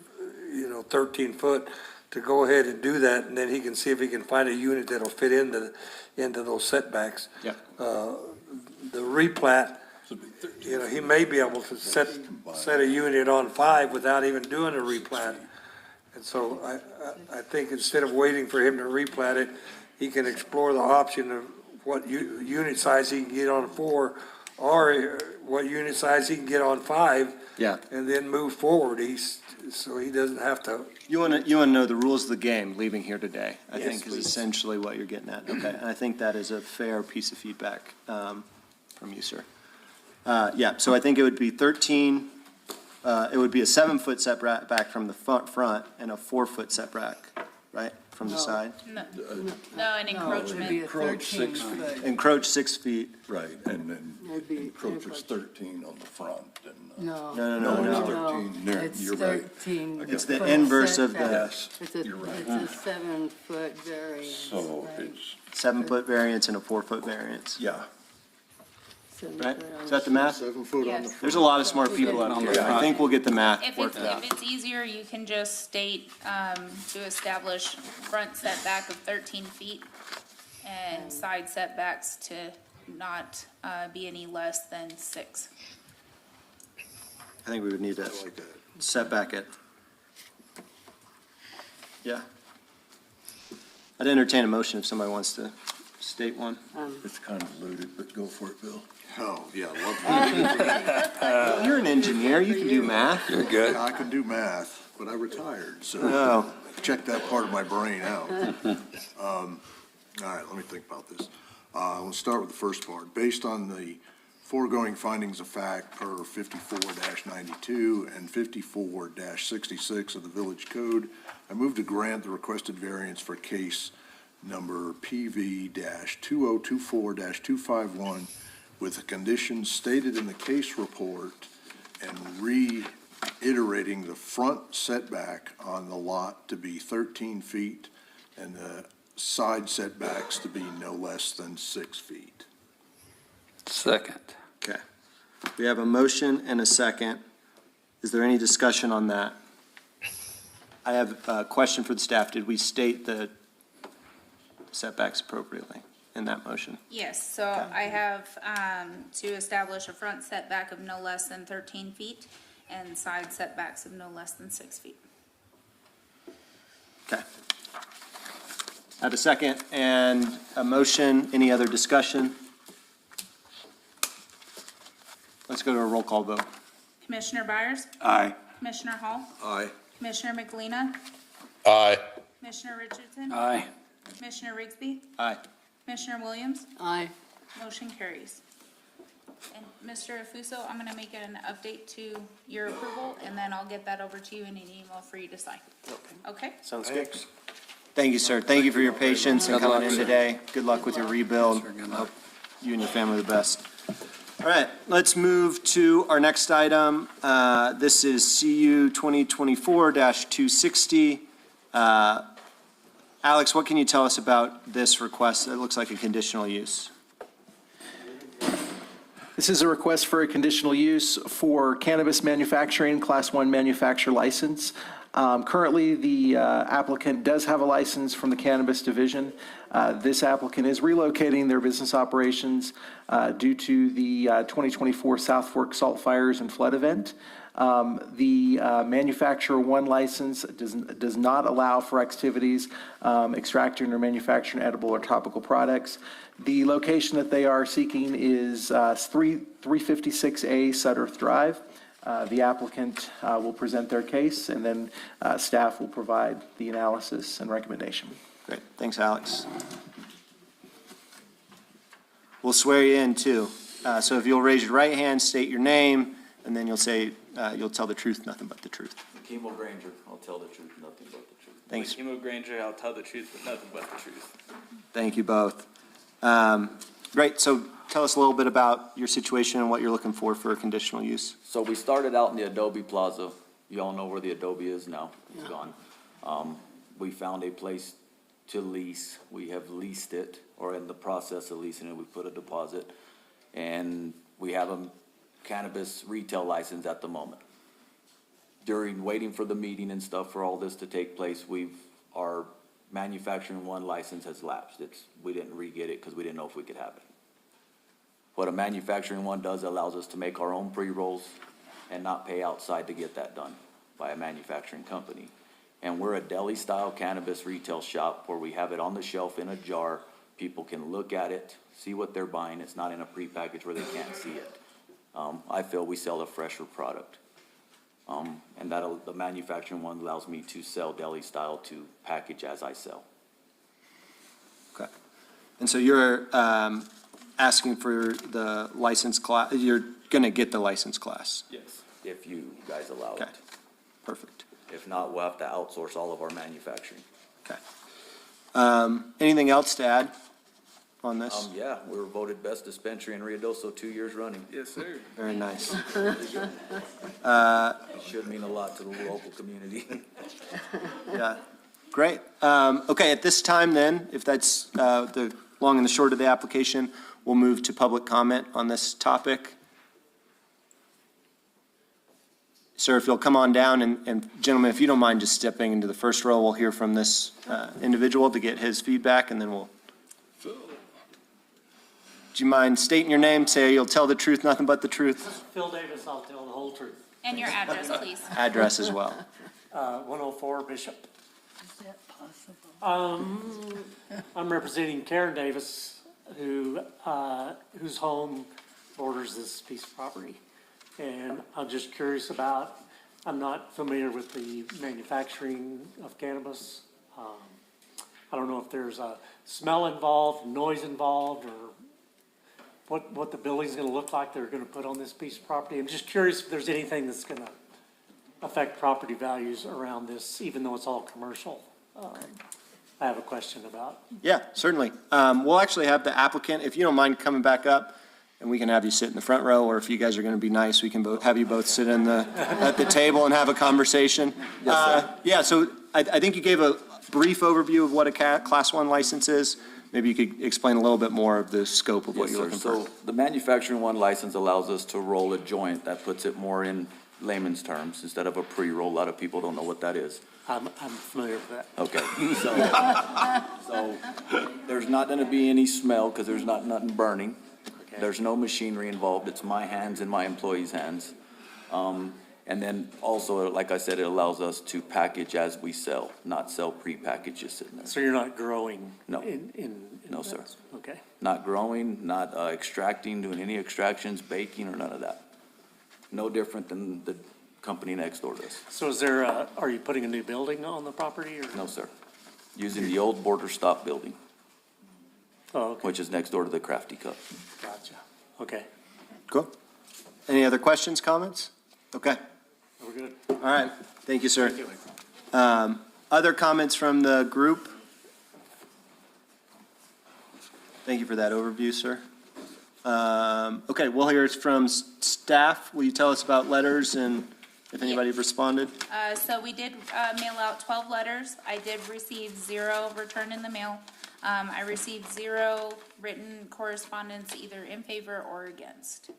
13 foot, to go ahead and do that, and then he can see if he can find a unit that'll fit into those setbacks. Yeah. The replat, he may be able to set a unit on 5 without even doing a replat. And so I think instead of waiting for him to replat it, he can explore the option of what unit size he can get on 4, or what unit size he can get on 5. Yeah. And then move forward. So he doesn't have to. You want to know the rules of the game leaving here today, I Yes, think is please. essentially what you're getting at. Okay, and I think that is a fair piece of feedback from you, sir. Yeah, so I think it would be 13, it would be a 7-foot setback from the front and a 4-foot setback, right, from the No. side? No, an No, it'd be encroachment. a Approach 6 13 feet. foot. Encroach 6 feet. Right, and then It'd be encroaches encroach. 13 on the front, and. No. No, it's 13 there. It's You're right. 13. It's the foot inverse of the- setback. Yes, It's a you're right. 7-foot variance. So right? it's, 7-foot variance and a 4-foot variance, yeah. 7 right? foot on Is that the math? 7 foot on the Yes. There's a lot of smart people out there. I think we'll get the math If worked out. it's easier, you can just state, to establish front setback of 13 feet and side setbacks to not, be any less than 6. I think we would need I to like that. set back it. Yeah. I'd entertain a motion if somebody wants to state one. It's convoluted, but go for it, Bill. Oh, yeah, love You're an engineer, you can do math. You're good. Yeah, I can do math, but I retired, so Oh, check that part of my brain out. All right, let me think about this. We'll start with the first part. Based on the foregoing findings of fact per 54-92 and 54-66 of the Village Code, I move to grant the requested variance for case number PV-2024-251 with the conditions stated in the case report and reiterating the front setback on the lot to be 13 feet and the side setbacks to be no less than 6 feet. Second. okay. We have a motion and a second. Is there any discussion on that? I have a question for the staff. Did we state the setbacks appropriately in that motion? Yes, so I have, to establish a front setback of no less than 13 feet and side setbacks of no less than 6 feet. Okay. I have a second and a motion. Any other discussion? Let's go to a roll call vote. Commissioner Byers? Aye. Commissioner Hall? Aye. Commissioner McElina? Aye. Commissioner Richardson? Aye. Commissioner Rigsby? Aye. Commissioner Williams? Aye. Motion carries. And Mr. Afuso, I'm gonna make an update to your approval, and then I'll get that over to you in an email for you to sign. Okay? Sounds good. Thanks. Thank you, sir. Thank you for your patience and Good luck, coming in sir. today. Good luck with your rebuild. Sure, good luck. Hope you and your family the best. All right, let's move to our next item. This is CU 2024-260. Alex, what can you tell us about this request? It looks like a conditional use. This is a request for a conditional use for cannabis manufacturing, Class 1 manufacturer license. Currently, the applicant does have a license from the Cannabis Division. This applicant is relocating their business operations due to the 2024 South Fork Salt Fires and Flood event. The manufacturer 1 license does not allow for activities extracting or manufacturing edible or topical products. The location that they are seeking is 356A Sudworth Drive. The applicant will present their case, and then staff will provide the analysis and recommendation. Great, thanks, Alex. We'll swear you in, too. So if you'll raise your right hand, state your name, and then you'll say, you'll tell the truth, nothing but the truth. Chemo Granger, I'll tell the truth, nothing but the truth. Thanks. Chemo Granger, I'll tell the truth, but nothing but the truth. Thank you both. Great, so tell us a little bit about your situation and what you're looking for a conditional use. So we started out in the Adobe Plaza. You all know where the Adobe is now. It's gone. We found a place to lease. We have leased it, or in the process of leasing it. We put a deposit. And we have a cannabis retail license at the moment. During waiting for the meeting and stuff for all this to take place, our manufacturing one license has lapsed. We didn't re-get it because we didn't know if we could have it. What a manufacturing one does allows us to make our own pre-rolls and not pay outside to get that done by a manufacturing company. And we're a deli-style cannabis retail shop where we have it on the shelf in a jar. People can look at it, see what they're buying. It's not in a prepackaged where they can't see it. I feel we sell a fresher product. And the manufacturing one allows me to sell deli-style to package as I sell. Okay. And so you're asking for the license class, you're going to get the license class? Yes. If you guys allow Okay, it. perfect. If not, we'll have to outsource all of our manufacturing. Okay. Anything else to add on this? Yeah, we were voted best dispensary in Ruidoso 2 years running. Yes, sir. Very nice. It should mean a lot to the local community. Yeah, great. Okay, at this time then, if that's the long and the short of the application, we'll move to public comment on this topic. Sir, if you'll come on down, and gentlemen, if you don't mind just stepping into the first row, we'll hear from this individual to get his feedback, and then we'll. Do you mind stating your name, say you'll tell the truth, nothing but the truth? Phil Davis, I'll tell the whole truth. And your address, please. Address as well. 104 Bishop. Is that possible? I'm representing Karen Davis, whose home borders this piece of property. And I'm just curious about, I'm not familiar with the manufacturing of cannabis. I don't know if there's a smell involved, noise involved, or what the building's gonna look like they're gonna put on this piece of property. I'm just curious if there's anything that's gonna affect property values around this, even though it's all commercial. I have a question about. Yeah, certainly. We'll actually have the applicant, if you don't mind coming back up, and we can have you sit in the front row, or if you guys are going to be nice, we can have you both sit at the table and have a conversation. Yeah, so I think you gave a brief overview of what a Class 1 license is. Maybe you could explain a little bit more of the scope of what you're looking for. So the manufacturing one license allows us to roll a joint. That puts it more in layman's terms instead of a pre-roll. A lot of people don't know what that is. I'm familiar with that. Okay, so there's not gonna be any smell because there's nothing burning. Okay. There's no machinery involved. It's my hands and my employees' hands. And then also, like I said, it allows us to package as we sell, not sell prepackaged just sitting there. So you're not growing? No. In No, sir. that? Okay. Not growing, not extracting, doing any extractions, baking, or none of that. No different than the company next door does. So are you putting a new building on the property or? No, sir. Using the old Border Stop building, Oh, okay, which is next door to the Crafty Cup. gotcha. Okay, Cool. Any other questions, comments? Okay, we're good. all right. Thank you, sir. Other comments from the group? Thank you for that overview, sir. Okay, we'll hear from staff. Will you tell us about letters and if anybody responded? So we did mail out 12 letters. I did receive 0 returned in the mail. I received 0 written correspondence either in favor or against.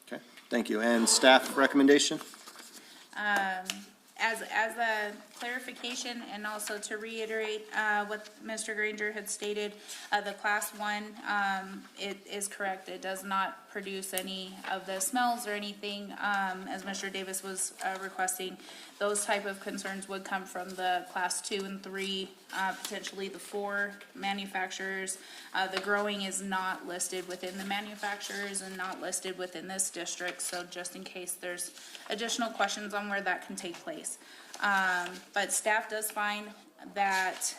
Okay, thank you. And staff recommendation? As a clarification and also to reiterate what Mr. Granger had stated, the Class 1, it is correct. It does not produce any of the smells or anything, as Mr. Davis was requesting. Those type of concerns would come from the Class 2 and 3, potentially the 4 manufacturers. The growing is not listed within the manufacturers and not listed within this district, so just in case there's additional questions on where that can take place. But staff does find that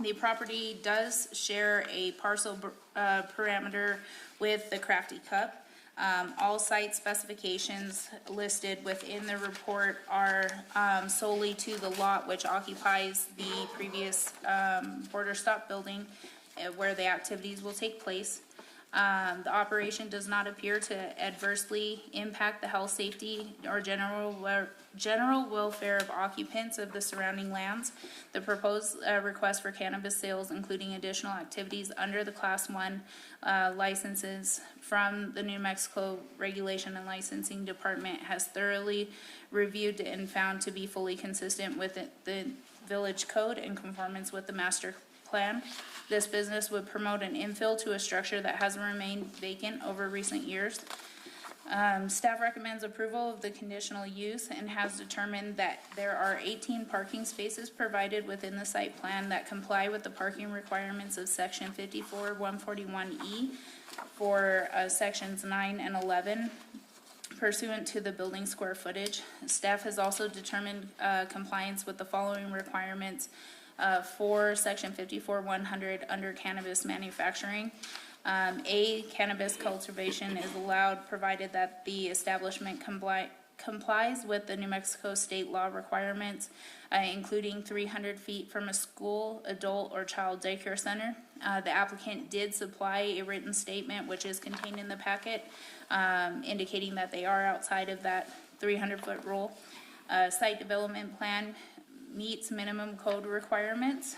The property does share a parcel parameter with the Crafty Cup. All site specifications listed within the report are solely to the lot which occupies the previous border stop building where the activities will take place. The operation does not appear to adversely impact the health, safety, or general welfare of occupants of the surrounding lands. The proposed request for cannabis sales, including additional activities under the Class 1 licenses from the New Mexico Regulation and Licensing Department, has thoroughly reviewed and found to be fully consistent with the village code in conformance with the master plan. This business would promote an infill to a structure that has remained vacant over recent years. Staff recommends approval of the conditional use and has determined that there are 18 parking spaces provided within the site plan that comply with the parking requirements of section 54-141E for sections 9 and 11 pursuant to the building square footage. Staff has also determined compliance with the following requirements for section 54-100 under cannabis manufacturing. Cannabis cultivation is allowed provided that the establishment complies with the New Mexico state law requirements, including 300 feet from a school, adult, or child daycare center. The applicant did supply a written statement, which is contained in the packet, indicating that they are outside of that 300-foot rule. Site development plan meets minimum code requirements.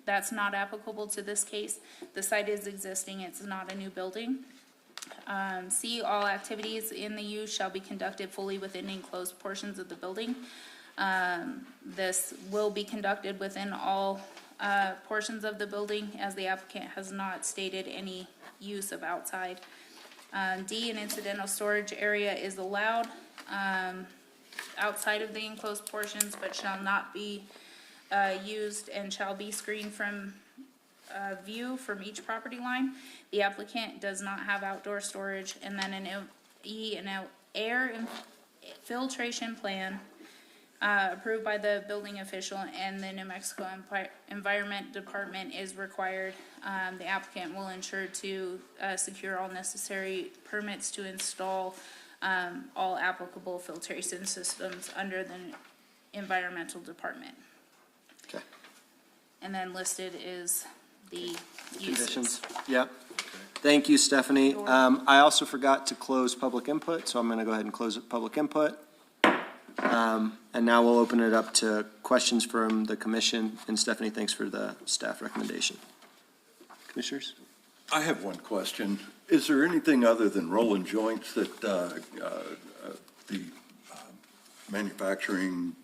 That's not applicable to this case. The site is existing, it's not a new building. C, all activities in the use shall be conducted fully within enclosed portions of the building. This will be conducted within all portions of the building, as the applicant has not stated any use of outside. D, an incidental storage area is allowed outside of the enclosed portions, but shall not be used and shall be screened from view from each property line. The applicant does not have outdoor storage. And then an air filtration plan approved by the building official and the New Mexico Environment Department is required. The applicant will ensure to secure all necessary permits to install all applicable filtration systems under the Environmental Department. Okay. And then listed is the Conditions. uses. Yep. Thank you, Stephanie. I also forgot to close public input, so I'm going to go ahead and close public input. And now we'll open it up to questions from the commission. And Stephanie, thanks for the staff recommendation. Commissioners? I have one question. Is there anything other than rolling joints that the manufacturing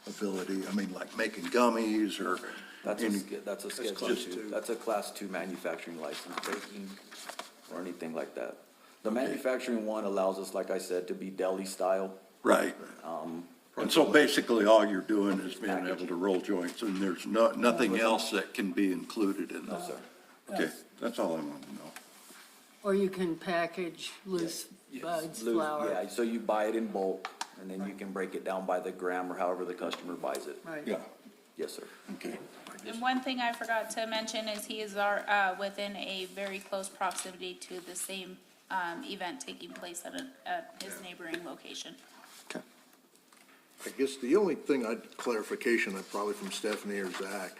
ability, I mean, like making gummies or? That's a Schedule 2. That's a Class 2 manufacturing license, baking or anything like that. The manufacturing one allows us, like I said, to be deli style. Right. And so basically all you're doing is being able to roll joints and there's nothing else that can be included in that? No, sir. Okay, that's all I wanted to know. Or you can package loose buds, flour. Yeah, so you buy it in bulk and then you can break it down by the gram or however the customer buys it. Right. Yeah, Yes, sir. okay. And one thing I forgot to mention is he is within a very close proximity to the same event taking place at his neighboring location. Okay. I guess the only thing clarification, probably from Stephanie or Zach,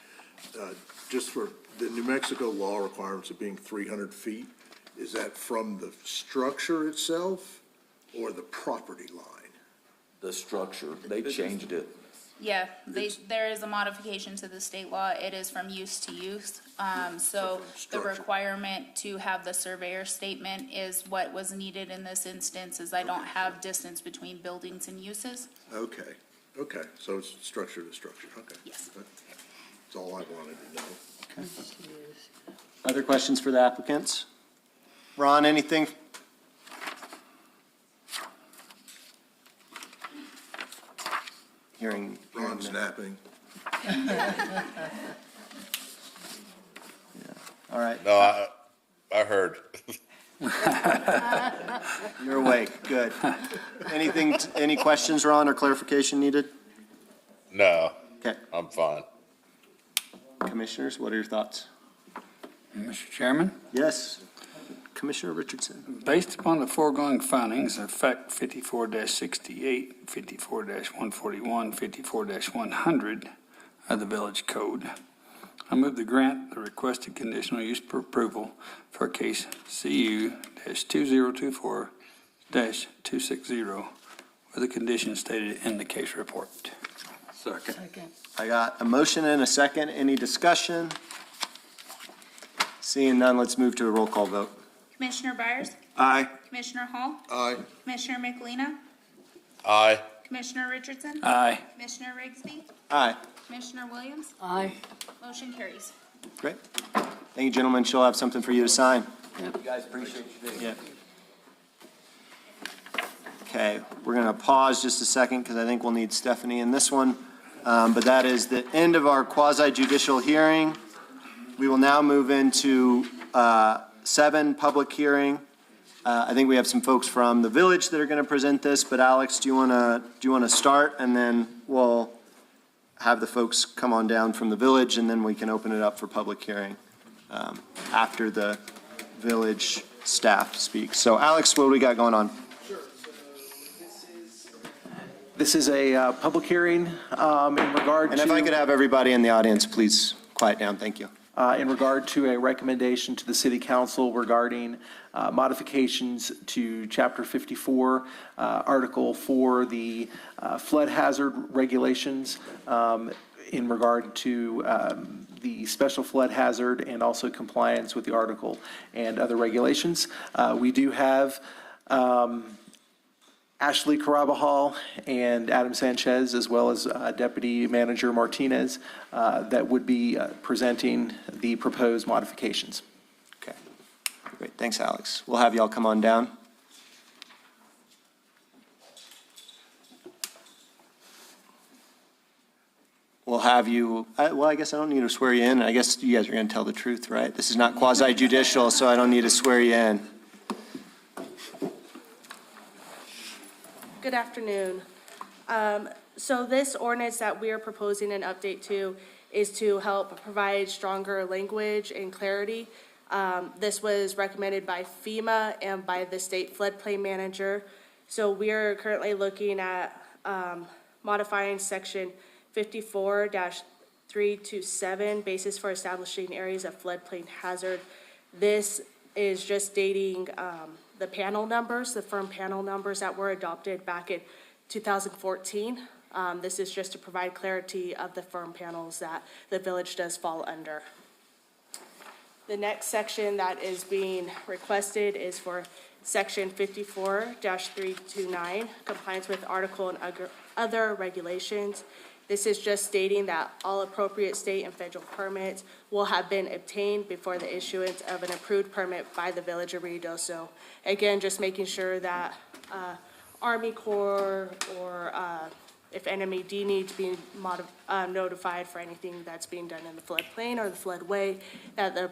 just for the New Mexico law requirements of being 300 feet, is that from the structure itself or the property line? The structure, they changed it. Yeah, there is a modification to the state law. It is from use to use. So the Structure. requirement to have the surveyor statement is what was needed in this instance, is I don't have distance between buildings and uses. Okay, so it's structure to structure, okay. Yes. That's all I wanted to know. Other questions for the applicants? Ron, anything? Hearing. Ron's napping. All right, No, I heard. you're awake, good. Any questions, Ron, or clarification needed? No, Okay, I'm fine. Commissioners, what are your thoughts? Mr. Chairman, Yes, Commissioner Richardson. based upon the foregoing findings, effect 54-68, 54-141, 54-100 of the Village Code, I move to grant the requested conditional use per approval for case CU-2024-260 with the conditions stated in the case report. Second. Second. I got a motion and a second. Any discussion? Seeing none, let's move to a roll call vote. Commissioner Byers? Aye. Commissioner Hall? Aye. Commissioner McElina? Aye. Commissioner Richardson? Aye. Commissioner Rigsby? Aye. Commissioner Williams? Aye. Motion carries. Great. Thank you, gentlemen. She'll have something for you to sign. You guys appreciate you doing it. Yeah. Okay, we're going to pause just a second because I think we'll need Stephanie in this one. But that is the end of our quasi judicial hearing. We will now move into 7, public hearing. I think we have some folks from the village that are going to present this, but Alex, do you want to start? And then we'll have the folks come on down from the village, and then we can open it up for public hearing after the village staff speaks. So Alex, what do we got going on? This is a public hearing in regard to... And if I could have everybody in the audience, please quiet down. Thank you. In regard to a recommendation to the city council regarding modifications to Chapter 54, Article 4, the flood hazard regulations in regard to the special flood hazard and also compliance with the article and other regulations. We do have Ashley Carabajal and Adam Sanchez, as well as Deputy Manager Martinez, that would be presenting the proposed modifications. Okay. Great. Thanks, Alex. We'll have y'all come on down. We'll have you, well, I guess I don't need to swear you in. I guess you guys are going to tell the truth, right? This is not quasi judicial, so I don't need to swear you in. Good afternoon. So this ordinance that we are proposing an update to is to help provide stronger language and clarity. This was recommended by FEMA and by the state floodplain manager. So we are currently looking at modifying section 54-327, basis for establishing areas of floodplain hazard. This is just dating the panel numbers, the firm panel numbers that were adopted back in 2014. This is just to provide clarity of the firm panels that the village does fall under. The next section that is being requested is for section 54-329, compliance with article and other regulations. This is just stating that all appropriate state and federal permits will have been obtained before the issuance of an approved permit by the Village of Ruidoso. Again, just making sure that Army Corps or if NMED need to be notified for anything that's being done in the floodplain or the floodway, that the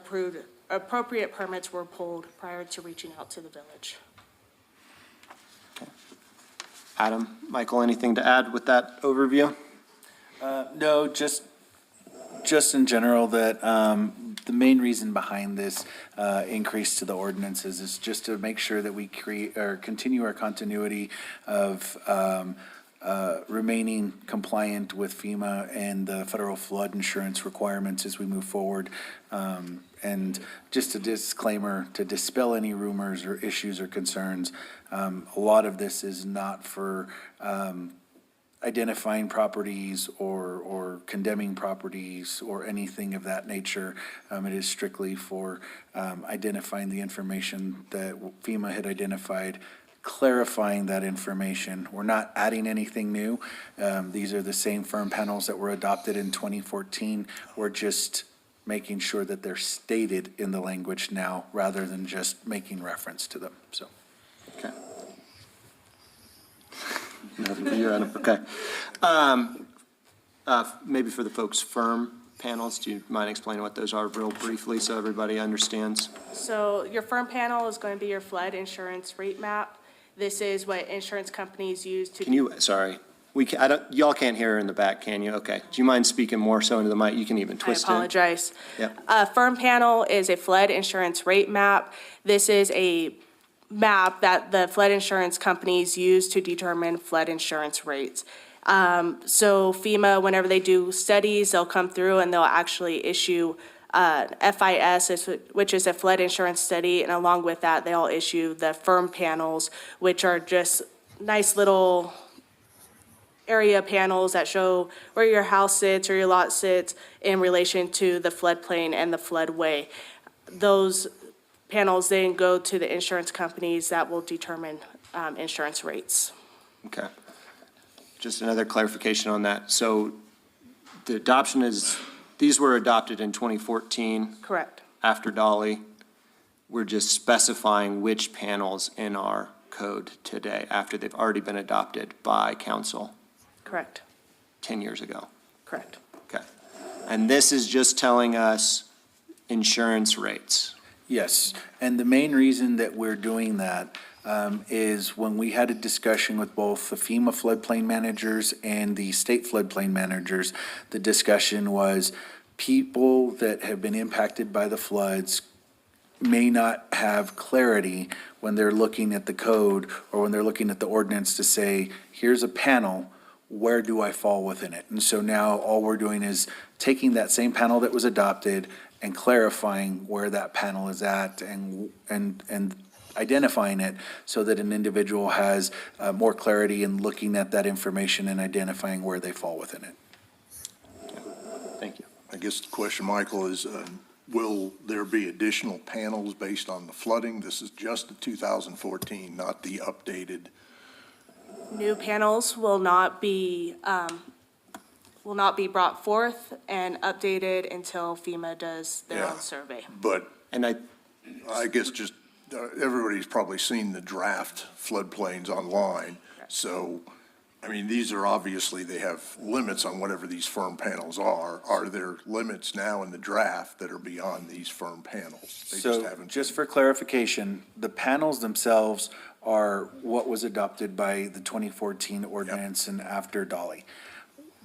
appropriate permits were pulled prior to reaching out to the village. Adam, Michael, anything to add with that overview? No, just in general that the main reason behind this increase to the ordinances is just to make sure that we continue our continuity of remaining compliant with FEMA and the federal flood insurance requirements as we move forward. And just a disclaimer to dispel any rumors or issues or concerns. A lot of this is not for identifying properties or condemning properties or anything of that nature. It is strictly for identifying the information that FEMA had identified, clarifying that information. We're not adding anything new. These are the same firm panels that were adopted in 2014. We're just making sure that they're stated in the language now rather than just making reference to them, so. Okay. Nothing for you, Adam. Okay. Maybe for the folks' firm panels, do you mind explaining what those are real briefly so everybody understands? So your firm panel is going to be your flood insurance rate map. This is what insurance companies use to. Can you, sorry, Y'all can't hear her in the back, can you? Okay. Do you mind speaking more so into the mic? You can even I twist it. apologize. Yeah. Firm panel is a flood insurance rate map. This is a map that the flood insurance companies use to determine flood insurance rates. So FEMA, whenever they do studies, they'll come through and they'll actually issue FIS, which is a flood insurance study, and along with that, they'll issue the firm panels, which are just nice little area panels that show where your house sits or your lot sits in relation to the floodplain and the floodway. Those panels then go to the insurance companies that will determine insurance rates. Okay. Just another clarification on that. So the adoption these were adopted in 2014 Correct. after Dolly. We're just specifying which panels in our code today after they've already been adopted by council Correct. 10 years ago. Correct. Okay. And this is just telling us insurance rates. Yes, and the main reason that we're doing that is when we had a discussion with both the FEMA floodplain managers and the state floodplain managers, the discussion was people that have been impacted by the floods may not have clarity when they're looking at the code or when they're looking at the ordinance to say, here's a panel, where do I fall within it? And so now all we're doing is taking that same panel that was adopted and clarifying where that panel is at and identifying it so that an individual has more clarity in looking at that information and identifying where they fall within it. Thank you. I guess the question, Michael, is will there be additional panels based on the flooding? This is just the 2014, not the updated. New panels will not be brought forth and updated until FEMA does their own survey. But And I guess just everybody's probably seen the draft floodplains online. So, I mean, these are obviously, they have limits on whatever these firm panels are. Are there limits now in the draft that are beyond these firm panels? They just So haven't. just for clarification, the panels themselves are what was adopted by the 2014 ordinance and after Dolly.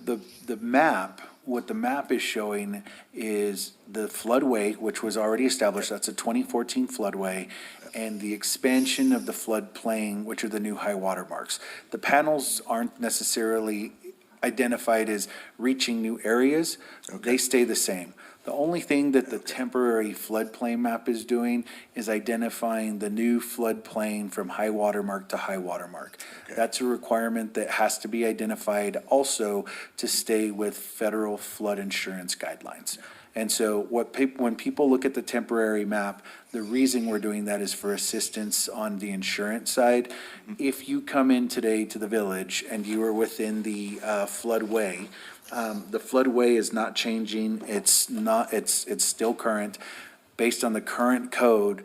The map, what the map is showing is the floodway, which was already established, that's a 2014 floodway, and the expansion of the floodplain, which are the new high water marks. The panels aren't necessarily identified as reaching new areas. They stay the same. The only thing that the temporary floodplain map is doing is identifying the new floodplain from high water mark to high water mark. That's a requirement that has to be identified also to stay with federal flood insurance guidelines. And so when people look at the temporary map, the reason we're doing that is for assistance on the insurance side. If you come in today to the village and you are within the floodway, the floodway is not changing. It's still current. Based on the current code,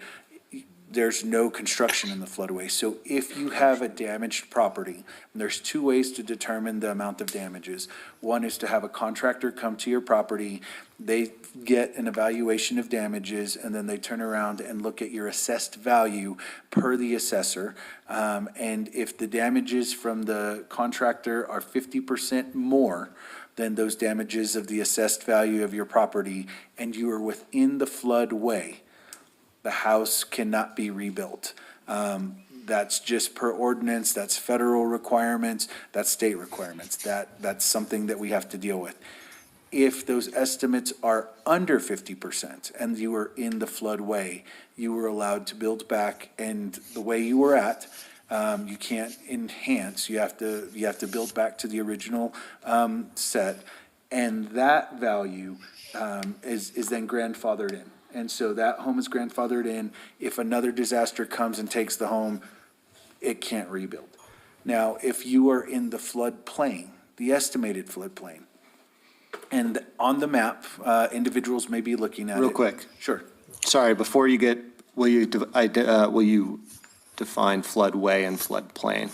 there's no construction in the floodway. So if you have a damaged property, there's two ways to determine the amount of damages. One is to have a contractor come to your property, they get an evaluation of damages, and then they turn around and look at your assessed value per the assessor. And if the damages from the contractor are 50% more than those damages of the assessed value of your property, and you are within the floodway, the house cannot be rebuilt. That's just per ordinance, that's federal requirements, that's state requirements. That's something that we have to deal with. If those estimates are under 50% and you are in the floodway, you were allowed to build back, and the way you were at, you can't enhance, you have to build back to the original set, and that value is then grandfathered in. And so that home is grandfathered in. If another disaster comes and takes the home, it can't rebuild. Now, if you are in the floodplain, the estimated floodplain, and on the map, individuals may be looking at it. real quick. Sure. Sorry, before you get, will you define floodway and floodplain?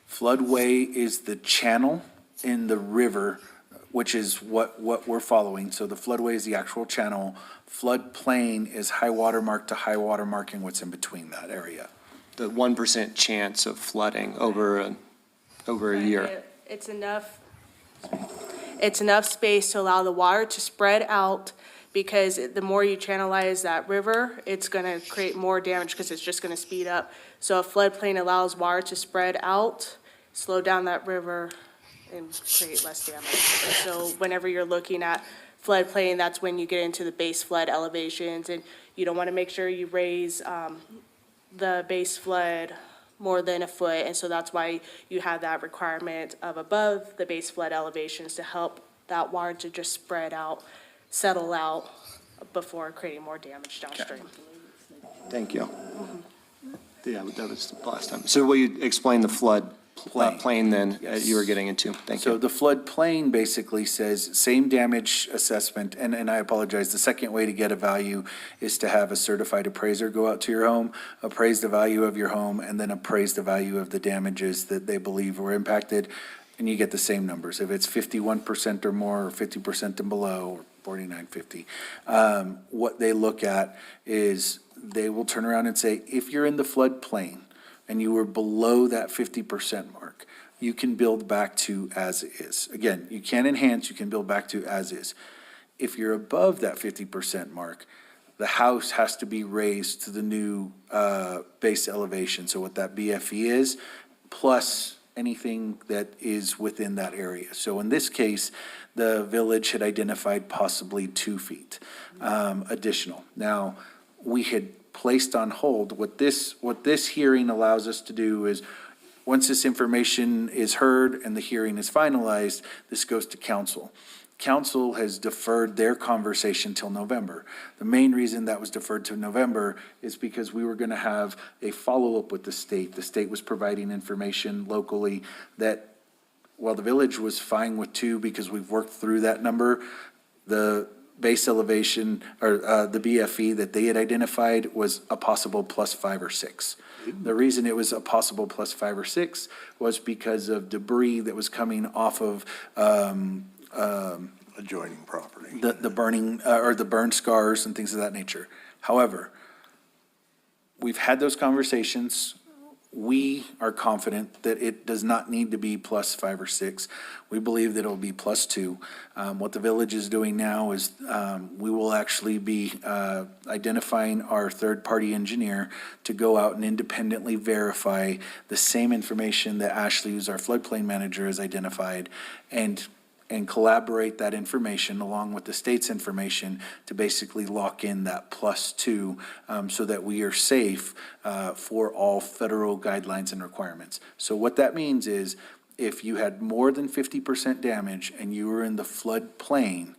Floodway is the channel in the river, which is what we're following. So the floodway is the actual channel. Floodplain is high water mark to high water mark and what's in between that area. The 1% chance of flooding over a year. it's enough space to allow the water to spread out, because the more you channelize that river, it's gonna create more damage because it's just gonna speed up. So a floodplain allows water to spread out, slow down that river, and create less damage. And so whenever you're looking at floodplain, that's when you get into the base flood elevations, and you don't wanna make sure you raise, the base flood more than a foot, and so that's why you have that requirement of above the base flood elevations to help that water to just spread out, settle out before creating more damage downstream. Thank you. Yeah, that was the last time. So will you explain the flood plain then you were getting into? Thank So you. the floodplain basically says same damage assessment, and I apologize, the second way to get a value is to have a certified appraiser go out to your home, appraise the value of your home, and then appraise the value of the damages that they believe were impacted, and you get the same numbers. If it's 51% or more, or 50% and below, or 49.50, what they look at is they will turn around and say, if you're in the floodplain, and you were below that 50% mark, you can build back to as is. Again, you can enhance, you can build back to as is. If you're above that 50% mark, the house has to be raised to the new base elevation. So what that BFE is, plus anything that is within that area. So in this case, the village had identified possibly 2 feet additional. Now, we had placed on hold. What this hearing allows us to do is, once this information is heard and the hearing is finalized, this goes to council. Council has deferred their conversation till November. The main reason that was deferred to November is because we were going to have a follow-up with the state. The state was providing information locally that, while the village was fine with 2 because we've worked through that number, the base elevation, or the BFE that they had identified was a possible +5 or 6. The reason it was a possible +5 or 6 was because of debris that was coming off of Adjoining property. the burning, or the burn scars and things of that nature. However, we've had those conversations. We are confident that it does not need to be +5 or 6. We believe that it'll be +2. What the village is doing now is we will actually be identifying our third-party engineer to go out and independently verify the same information that Ashley, who's our floodplain manager, has identified, and collaborate that information along with the state's information to basically lock in that +2, so that we are safe for all federal guidelines and requirements. So what that means is, if you had more than 50% damage and you were in the flood plain,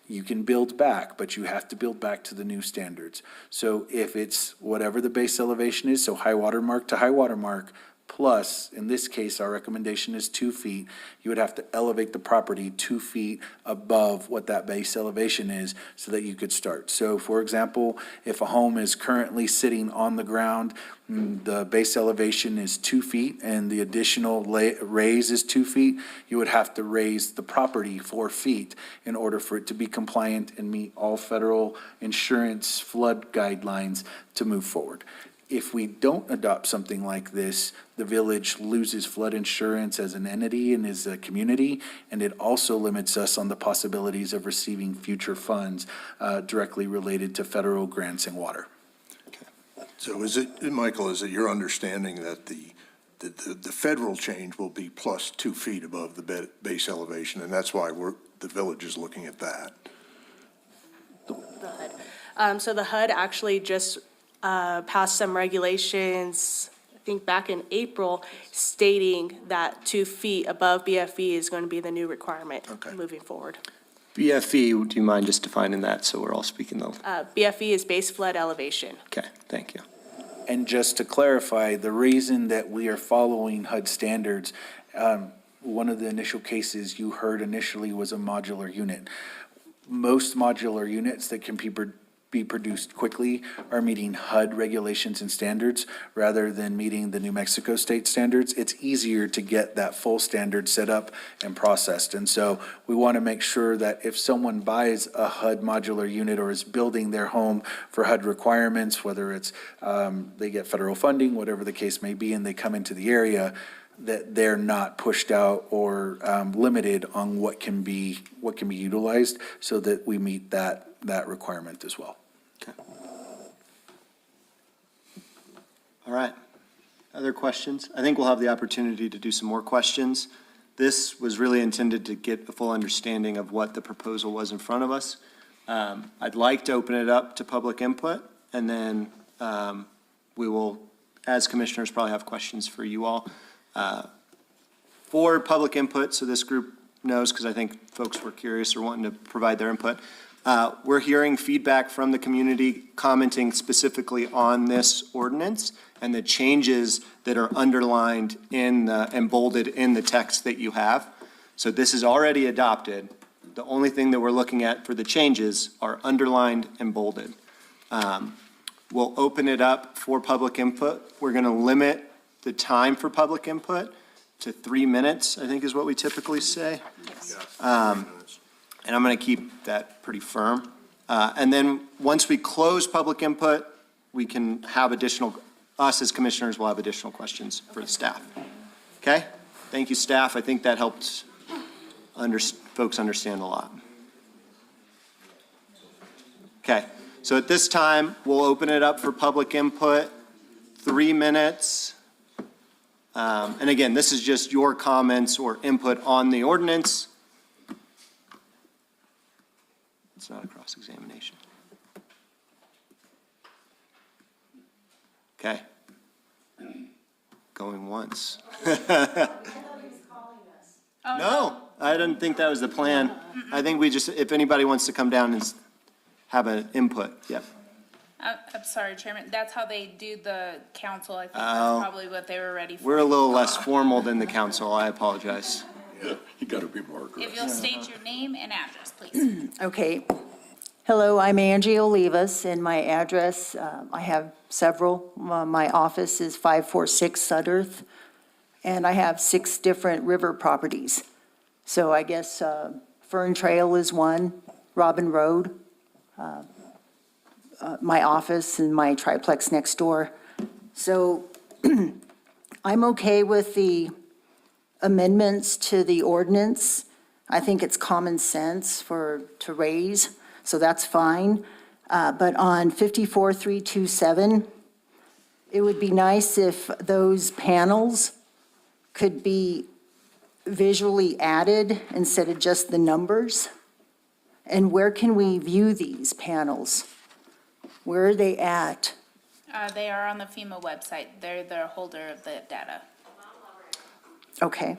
you can build back, but you have to build back to the new standards. So if it's whatever the base elevation is, so high water mark to high water mark, plus, in this case, our recommendation is 2 feet, you would have to elevate the property 2 feet above what that base elevation is so that you could start. So, for example, if a home is currently sitting on the ground, the base elevation is 2 feet and the additional raise is 2 feet, you would have to raise the property 4 feet in order for it to be compliant and meet all federal insurance flood guidelines to move forward. If we don't adopt something like this, the village loses flood insurance as an entity and as a community, and it also limits us on the possibilities of receiving future funds directly related to federal grants and water. So is it, Michael, is it your understanding that the federal change will be +2 feet above the base elevation, and that's why the village is looking at that? The HUD. So the HUD actually just passed some regulations, I think back in April, stating that 2 feet above BFE is going to be the new requirement moving forward. BFE, do you mind just defining that so we're all speaking the? BFE is base flood elevation. Okay, thank you. And just to clarify, the reason that we are following HUD standards, one of the initial cases you heard initially was a modular unit. Most modular units that can be produced quickly are meeting HUD regulations and standards rather than meeting the New Mexico state standards. It's easier to get that full standard set up and processed. And so we want to make sure that if someone buys a HUD modular unit or is building their home for HUD requirements, whether it's they get federal funding, whatever the case may be, and they come into the area, that they're not pushed out or limited on what can be utilized, so that we meet that requirement as well. All right. Other questions? I think we'll have the opportunity to do some more questions. This was really intended to get a full understanding of what the proposal was in front of us. I'd like to open it up to public input, and then we will, as commissioners, probably have questions for you all. For public input, so this group knows, because I think folks were curious or wanting to provide their input, we're hearing feedback from the community commenting specifically on this ordinance and the changes that are underlined and bolded in the text that you have. So this is already adopted. The only thing that we're looking at for the changes are underlined and bolded. We'll open it up for public input. We're going to limit the time for public input to 3 minutes, I think is what we typically say. And I'm going to keep that pretty firm. And then once we close public input, we can have us as commissioners will have additional questions for the staff. Okay? Thank you, staff. I think that helped folks understand a lot. Okay, so at this time, we'll open it up for public input, 3 minutes. And again, this is just your comments or input on the ordinance. It's not a cross-examination. Okay. Going once. No, I didn't think that was the plan. I think we just, if anybody wants to come down and have an input, yep. I'm sorry, Chairman, that's how they do the council. I think Oh. that's probably what they were ready for. We're a little less formal than the council. I apologize. Yeah, you got to be more If aggressive. you'll state your name and address, please. Okay. Hello, I'm Angie Olivas, and my address, I have several. My office is 546 Sudderth, and I have 6 different river properties. So I guess Fern Trail is one, Robin Road, my office and my triplex next door. So I'm okay with the amendments to the ordinance. I think it's common sense to raise, so that's fine. But on 54327, it would be nice if those panels could be visually added instead of just the numbers. And where can we view these panels? Where are they at? They are on the FEMA website. They're the holder of the data. Okay.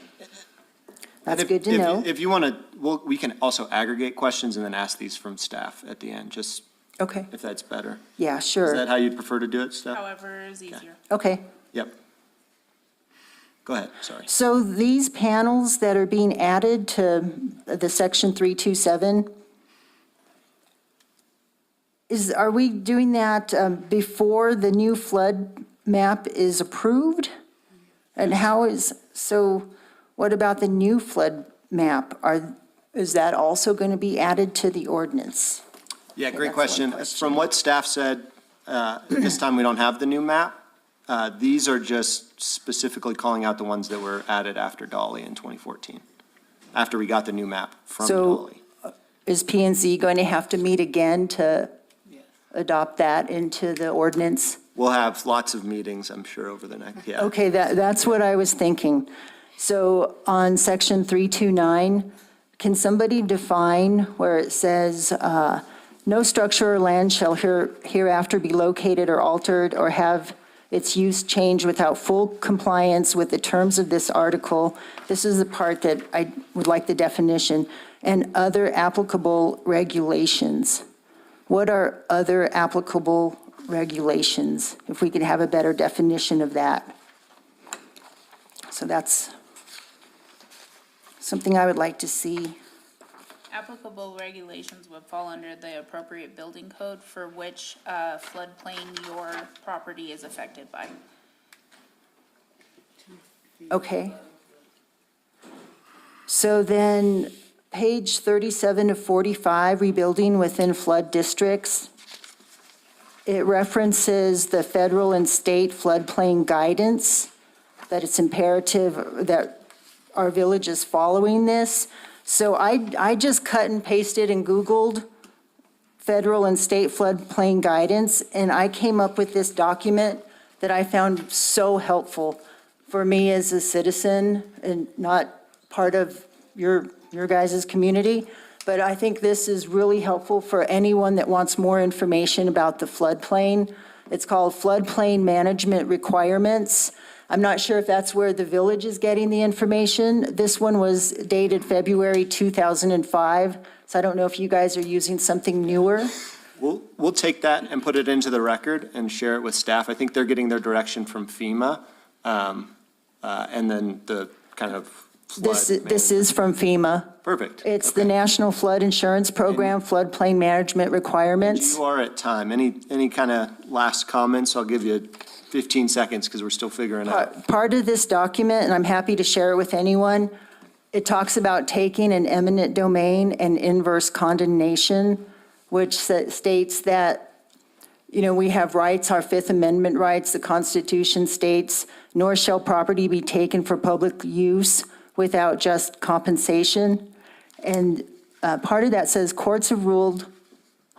That's If- good to if- know. If you want to, we can also aggregate questions and then ask these from staff at the end, just Okay, if that's better. yeah, Is sure. that how you'd prefer to do it, Steph? However is easier. Okay. Yep. Go ahead, sorry. So these panels that are being added to the section 327, are we doing that before the new flood map is approved? And so what about the new flood map? Is that also going to be added to the ordinance? Yeah, Okay, great that's one question. question. From what staff said, this time we don't have the new map. These are just specifically calling out the ones that were added after Dolly in 2014, after we got the new map from So- Dolly. Is P and Z going to have to meet again to adopt that into the ordinance? We'll have lots of meetings, I'm sure, over the next, yeah. Okay, that's what I was thinking. So on section 329, can somebody define where it says, no structure or land shall hereafter be located or altered or have its use changed without full compliance with the terms of this article? This is the part that I would like the definition. And other applicable regulations. What are other applicable regulations? If we could have a better definition of that. So that's something I would like to see. applicable regulations would fall under the appropriate building code for which floodplain your property is affected by. Okay. So then, page 37 to 45, rebuilding within flood districts. It references the federal and state floodplain guidance, that it's imperative that our village is following this. So I just cut and pasted and Googled federal and state floodplain guidance, and I came up with this document that I found so helpful for me as a citizen and not part of your guys' community. But I think this is really helpful for anyone that wants more information about the floodplain. It's called Floodplain Management Requirements. I'm not sure if that's where the village is getting the information. This one was dated February 2005, so I don't know if you guys are using something newer. We'll take that and put it into the record and share it with staff. I think they're getting their direction from FEMA, and then the kind of flood This is from FEMA. Perfect. It's the National Flood Insurance Program, Floodplain Management Requirements. You are at time. Any kind of last comments? I'll give you 15 seconds because we're still figuring out. Part of this document, and I'm happy to share it with anyone, it talks about taking an eminent domain and inverse condemnation, which states that, we have rights, our Fifth Amendment rights, the Constitution states, nor shall property be taken for public use without just compensation. And part of that says courts have ruled,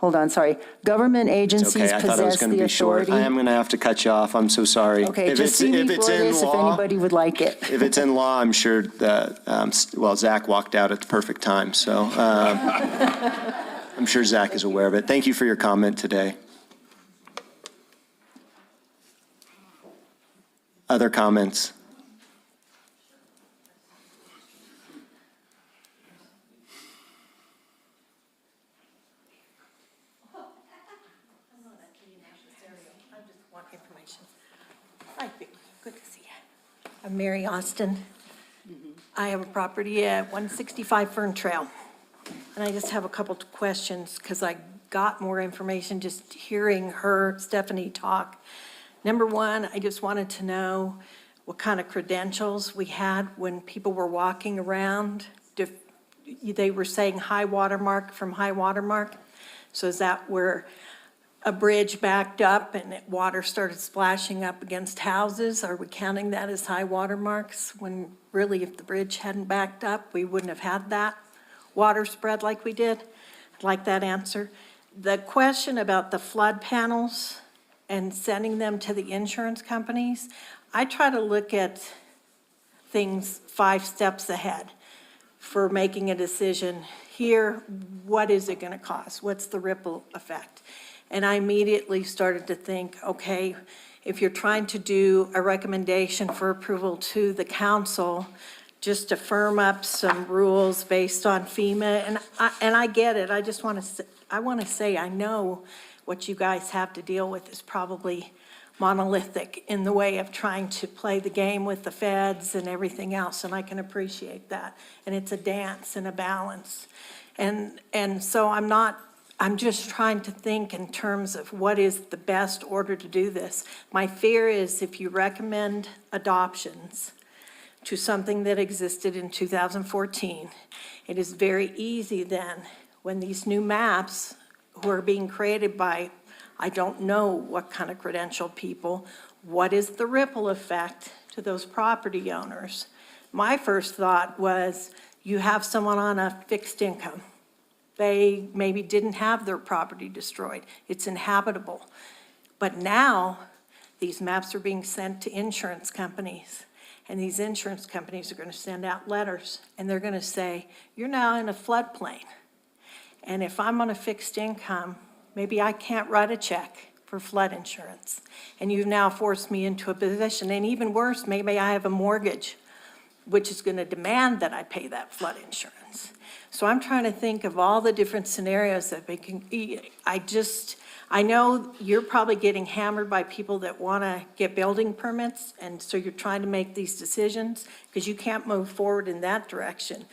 government agencies Okay, I thought it was possess going to the be short. authority. I am going to have to cut you off. I'm so sorry. Okay, just see me for this if anybody would like it. If it's in law, I'm sure that, Zach walked out at the perfect time, so I'm sure Zach is aware of it. Thank you for your comment today. Other comments? Hi, Vicky. Good to see you. I'm Mary Austin. I have a property at 165 Fern Trail. And I just have a couple of questions because I got more information just hearing Stephanie talk. Number one, I just wanted to know what kind of credentials we had when people were walking around. They were saying high water mark from high water mark. So is that where a bridge backed up and water started splashing up against houses? Are we counting that as high water marks when really if the bridge hadn't backed up, we wouldn't have had that water spread like we did? I'd like that answer. The question about the flood panels and sending them to the insurance companies, I try to look at things 5 steps ahead for making a decision. Here, what is it going to cost? What's the ripple effect? And I immediately started to think, okay, if you're trying to do a recommendation for approval to the council, just to firm up some rules based on FEMA, and I get it. I just want to say I know what you guys have to deal with is probably monolithic in the way of trying to play the game with the feds and everything else, and I can appreciate that. And it's a dance and a balance. And so I'm just trying to think in terms of what is the best order to do this. My fear is if you recommend adoptions to something that existed in 2014, it is very easy then when these new maps who are being created by, I don't know what kind of credentialed people, what is the ripple effect to those property owners? My first thought was you have someone on a fixed income. They maybe didn't have their property destroyed. It's inhabitable. But now these maps are being sent to insurance companies. And these insurance companies are going to send out letters. And they're going to say, you're now in a floodplain. And if I'm on a fixed income, maybe I can't write a check for flood insurance. And you've now forced me into a position. And even worse, maybe I have a mortgage, which is going to demand that I pay that flood insurance. So I'm trying to think of all the different scenarios that we can, I know you're probably getting hammered by people that want to get building permits, and so you're trying to make these decisions because you can't move forward in that direction.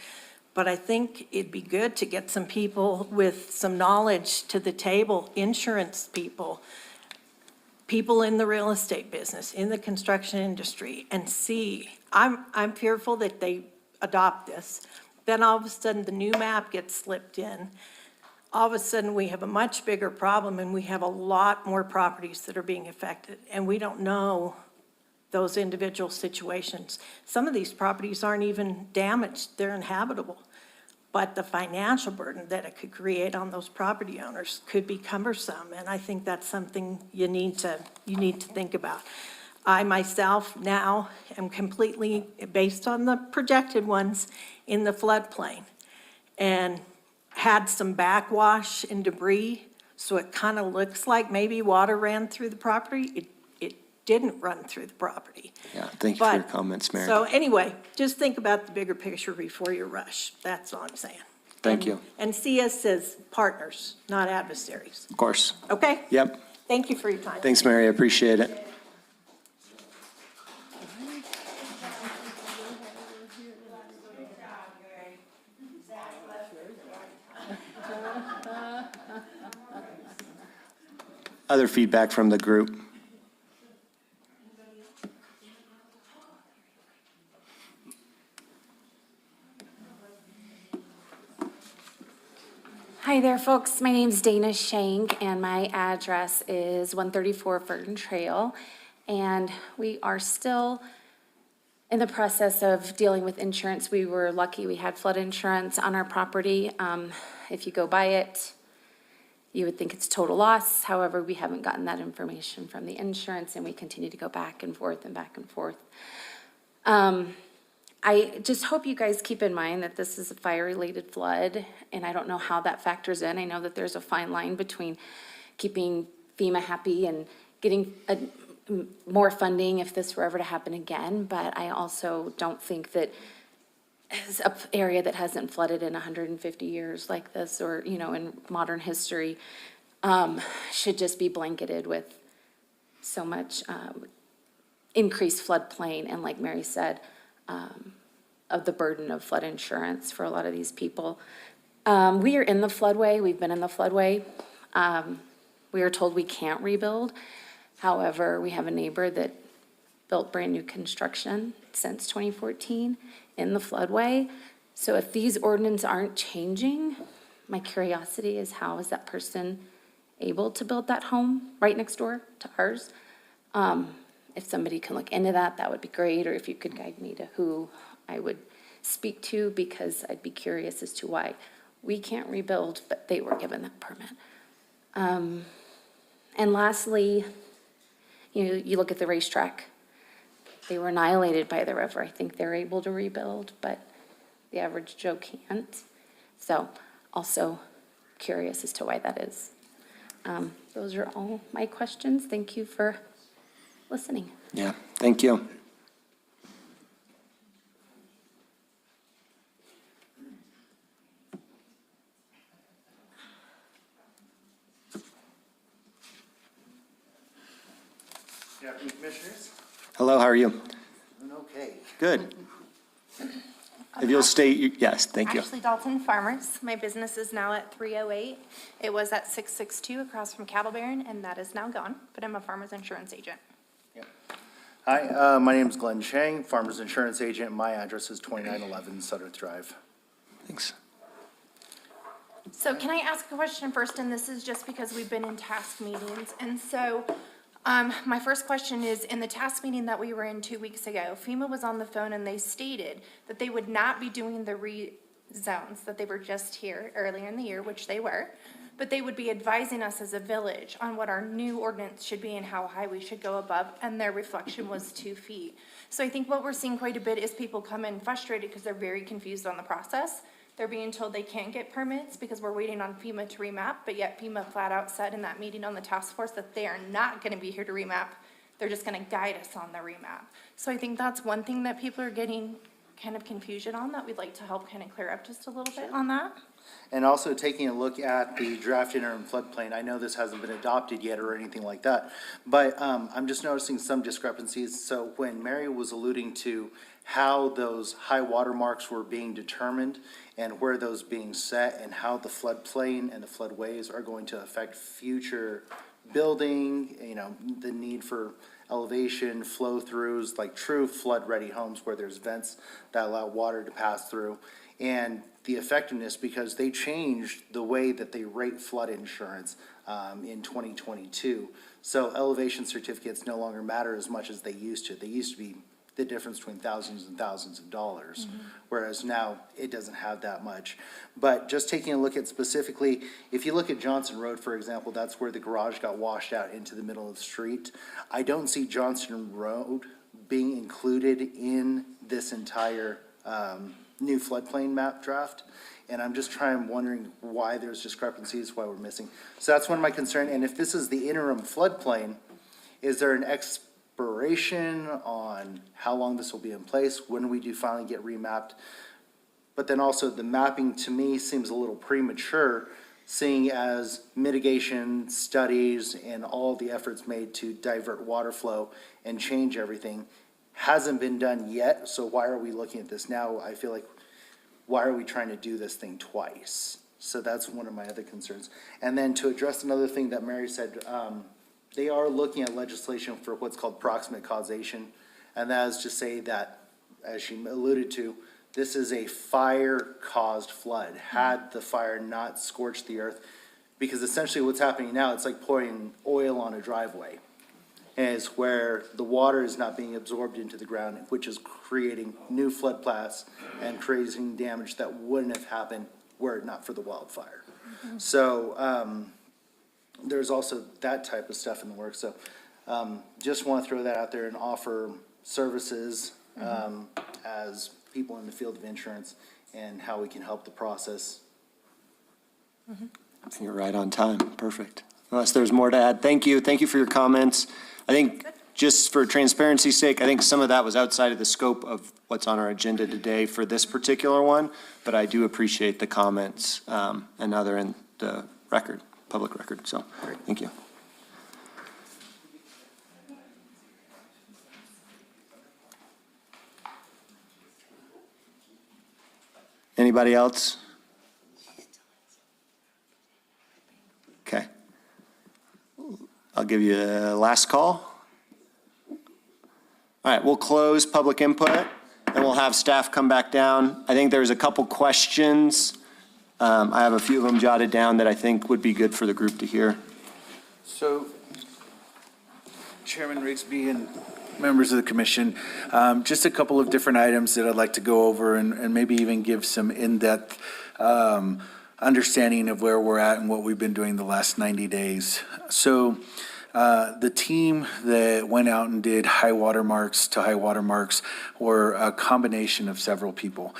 but I think it'd be good to get some people with some knowledge to the table, insurance people, people in the real estate business, in the construction industry, and see. I'm fearful that they adopt this. Then all of a sudden, the new map gets slipped in. All of a sudden, we have a much bigger problem, and we have a lot more properties that are being affected, and we don't know those individual situations. Some of these properties aren't even damaged, they're inhabitable. But the financial burden that it could create on those property owners could be cumbersome, and I think that's something you need to think about. I myself now am completely, based on the projected ones, in the floodplain, and had some backwash and debris, so it kind of looks like maybe water ran through the property. It didn't run through the property. Yeah, thank you for your But- comments, Mary. So anyway, just think about the bigger picture before you rush. That's all I'm saying. Thank you. And see us as partners, not adversaries. Of course. Okay? Yep. Thank you for your time. Thanks, Mary. I appreciate it. Other feedback from the group? Hi there, folks. My name's Dana Shank, and my address is 134 Furton Trail. And we are still in the process of dealing with insurance. We were lucky we had flood insurance on our property. If you go buy it, you would think it's total loss. However, we haven't gotten that information from the insurance, and we continue to go back and forth and back and forth. I just hope you guys keep in mind that this is a fire-related flood, and I don't know how that factors in. I know that there's a fine line between keeping FEMA happy and getting more funding if this were ever to happen again, but I also don't think that as an area that hasn't flooded in 150 years like this, or, you know, in modern history, should just be blanketed with so much increased floodplain, and like Mary said, of the burden of flood insurance for a lot of these people. We are in the floodway. We've been in the floodway. We are told we can't rebuild. However, we have a neighbor that built brand new construction since 2014 in the floodway. So if these ordinances aren't changing, my curiosity is, how is that person able to build that home right next door to ours? If somebody can look into that, that would be great, or if you could guide me to who I would speak to, because I'd be curious as to why we can't rebuild, but they were given that permit. And lastly, you look at the racetrack. They were annihilated by the river. I think they're able to rebuild, but the average Joe can't. So also curious as to why that is. Those are all my questions. Thank you for listening. Yeah, thank you. Good afternoon, Commissioners. Hello, how are you? Doing okay. Good. If you'll state, yes, thank you. Ashley Dalton Farmers. My business is now at 308. It was at 662 across from Cattle Baron, and that is now gone, but I'm a farmer's insurance agent. Hi, my name is Glenn Chang, Farmers Insurance Agent. My address is 2911 Sudderth Drive. Thanks. So can I ask a question first? And this is just because we've been in task meetings. And so my first question is, in the task meeting that we were in 2 weeks ago, FEMA was on the phone and they stated that they would not be doing the rezones, that they were just here earlier in the year, which they were, but they would be advising us as a village on what our new ordinance should be and how high we should go above, and their reflection was 2 feet. So I think what we're seeing quite a bit is people come in frustrated because they're very confused on the process. They're being told they can't get permits because we're waiting on FEMA to remap, but yet FEMA flat out said in that meeting on the task force that they are not gonna be here to remap. They're just gonna guide us on the remap. So I think that's one thing that people are getting kind of confusion on, that we'd like to help kind of clear up just a little bit on that. And also taking a look at the draft interim floodplain, I know this hasn't been adopted yet or anything like that, but I'm just noticing some discrepancies. So when Mary was alluding to how those high water marks were being determined and where those being set and how the floodplain and the floodways are going to affect future building, you know, the need for elevation, flow-throughs, like true flood-ready homes where there's vents that allow water to pass through, and the effectiveness, because they changed the way that they rate flood insurance in 2022. So elevation certificates no longer matter as much as they used to. They used to be the difference between thousands and thousands of dollars, whereas now it doesn't have that much. But just taking a look at specifically, if you look at Johnson Road, for example, that's where the garage got washed out into the middle of the street. I don't see Johnson Road being included in this entire new floodplain map draft. And I'm just wondering why there's discrepancies, why we're missing. So that's one of my concerns. And if this is the interim floodplain, is there an expiration on how long this will be in place? When we do finally get remapped? But then also the mapping to me seems a little premature, seeing as mitigation studies and all the efforts made to divert water flow and change everything hasn't been done yet. So why are we looking at this now? I feel like, why are we trying to do this thing twice? So that's one of my other concerns. And then to address another thing that Mary said, they are looking at legislation for what's called proximate causation. And that is to say that, as she alluded to, this is a fire-caused flood. Had the fire not scorched the earth, because essentially what's happening now, it's like pouring oil on a driveway. Is where the water is not being absorbed into the ground, which is creating new flood plains and creating damage that wouldn't have happened were it not for the wildfire. So there's also that type of stuff in the works. So just want to throw that out there and offer services as people in the field of insurance and how we can help the process. I think you're right on time. Perfect. Unless there's more to add. Thank you. Thank you for your comments. I think just for transparency's sake, I think some of that was outside of the scope of what's on our agenda today for this particular one, but I do appreciate the comments and now they're in the record, public record. So thank you. Anybody else? Okay. I'll give you a last call. All right, we'll close public input and we'll have staff come back down. I think there's a couple questions. I have a few of them jotted down that I think would be good for the group to hear. So, Chairman Rigsby and members of the commission, just a couple of different items that I'd like to go over and maybe even give some in-depth understanding of where we're at and what we've been doing the last 90 days. So the team that went out and did high water marks to high water marks were a combination of several people.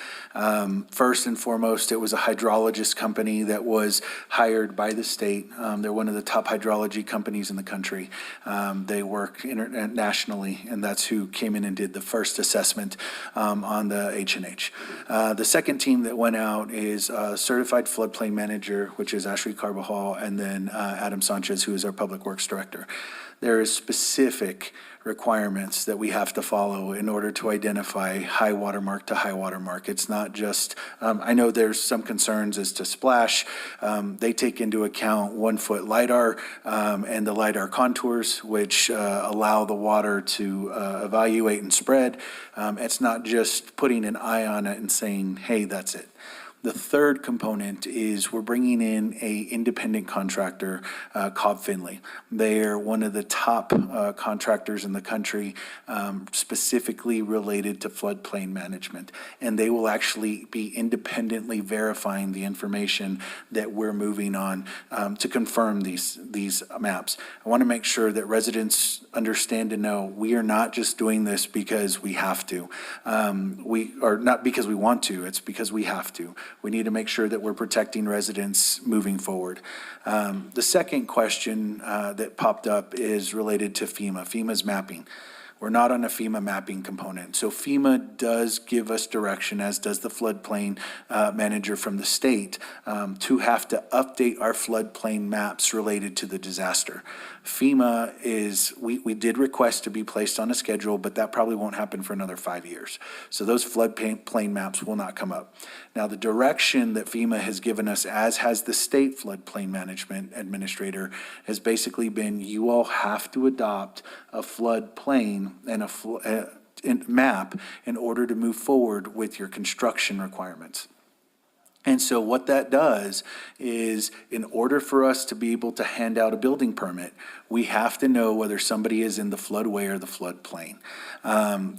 First and foremost, it was a hydrologist company that was hired by the state. They're one of the top hydrology companies in the country. They work internationally, and that's who came in and did the first assessment on the H&H. The second team that went out is a certified floodplain manager, which is Ashley Carbajal, and then Adam Sanchez, who is our public works director. There is specific requirements that we have to follow in order to identify high water mark to high water mark. It's not just, I know there's some concerns as to splash. They take into account 1 foot LIDAR and the LIDAR contours, which allow the water to evaluate and spread. It's not just putting an eye on it and saying, hey, that's it. The third component is we're bringing in a independent contractor, Cobb Finley. They're one of the top contractors in the country, specifically related to floodplain management. And they will actually be independently verifying the information that we're moving on to confirm these maps. I want to make sure that residents understand and know we are not just doing this because we have to. We are not because we want to, it's because we have to. We need to make sure that we're protecting residents moving forward. The second question that popped up is related to FEMA, FEMA's mapping. We're not on a FEMA mapping component. So FEMA does give us direction, as does the floodplain manager from the state, to have to update our floodplain maps related to the disaster. FEMA is, we did request to be placed on a schedule, but that probably won't happen for another 5 years. So those floodplain maps will not come up. Now, the direction that FEMA has given us, as has the state floodplain management administrator, has basically been, you all have to adopt a floodplain and a map in order to move forward with your construction requirements. And so what that does is, in order for us to be able to hand out a building permit, we have to know whether somebody is in the floodway or the floodplain.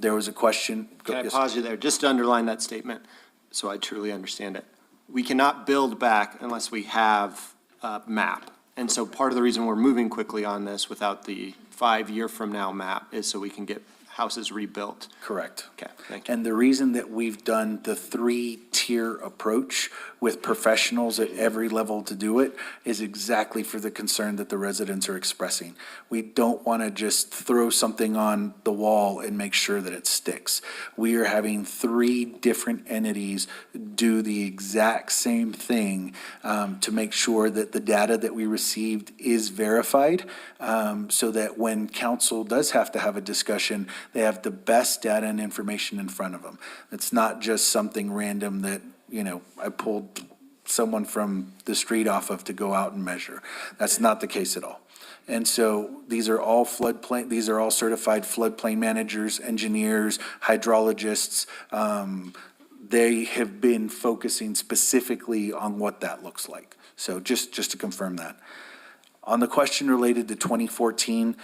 There was a question. Can I pause you there, just to underline that statement, so I truly understand it? We cannot build back unless we have a map. And so part of the reason we're moving quickly on this without the 5-year from now map is so we can get houses rebuilt. Correct. Okay, thank you. And the reason that we've done the 3-tier approach with professionals at every level to do it is exactly for the concern that the residents are expressing. We don't want to just throw something on the wall and make sure that it sticks. We are having 3 different entities do the exact same thing to make sure that the data that we received is verified, so that when council does have to have a discussion, they have the best data and information in front of them. It's not just something random that, I pulled someone from the street off of to go out and measure. That's not the case at all. And so these are all certified floodplain managers, engineers, hydrologists. They have been focusing specifically on what that looks like. So just to confirm that. On the question related to 2014,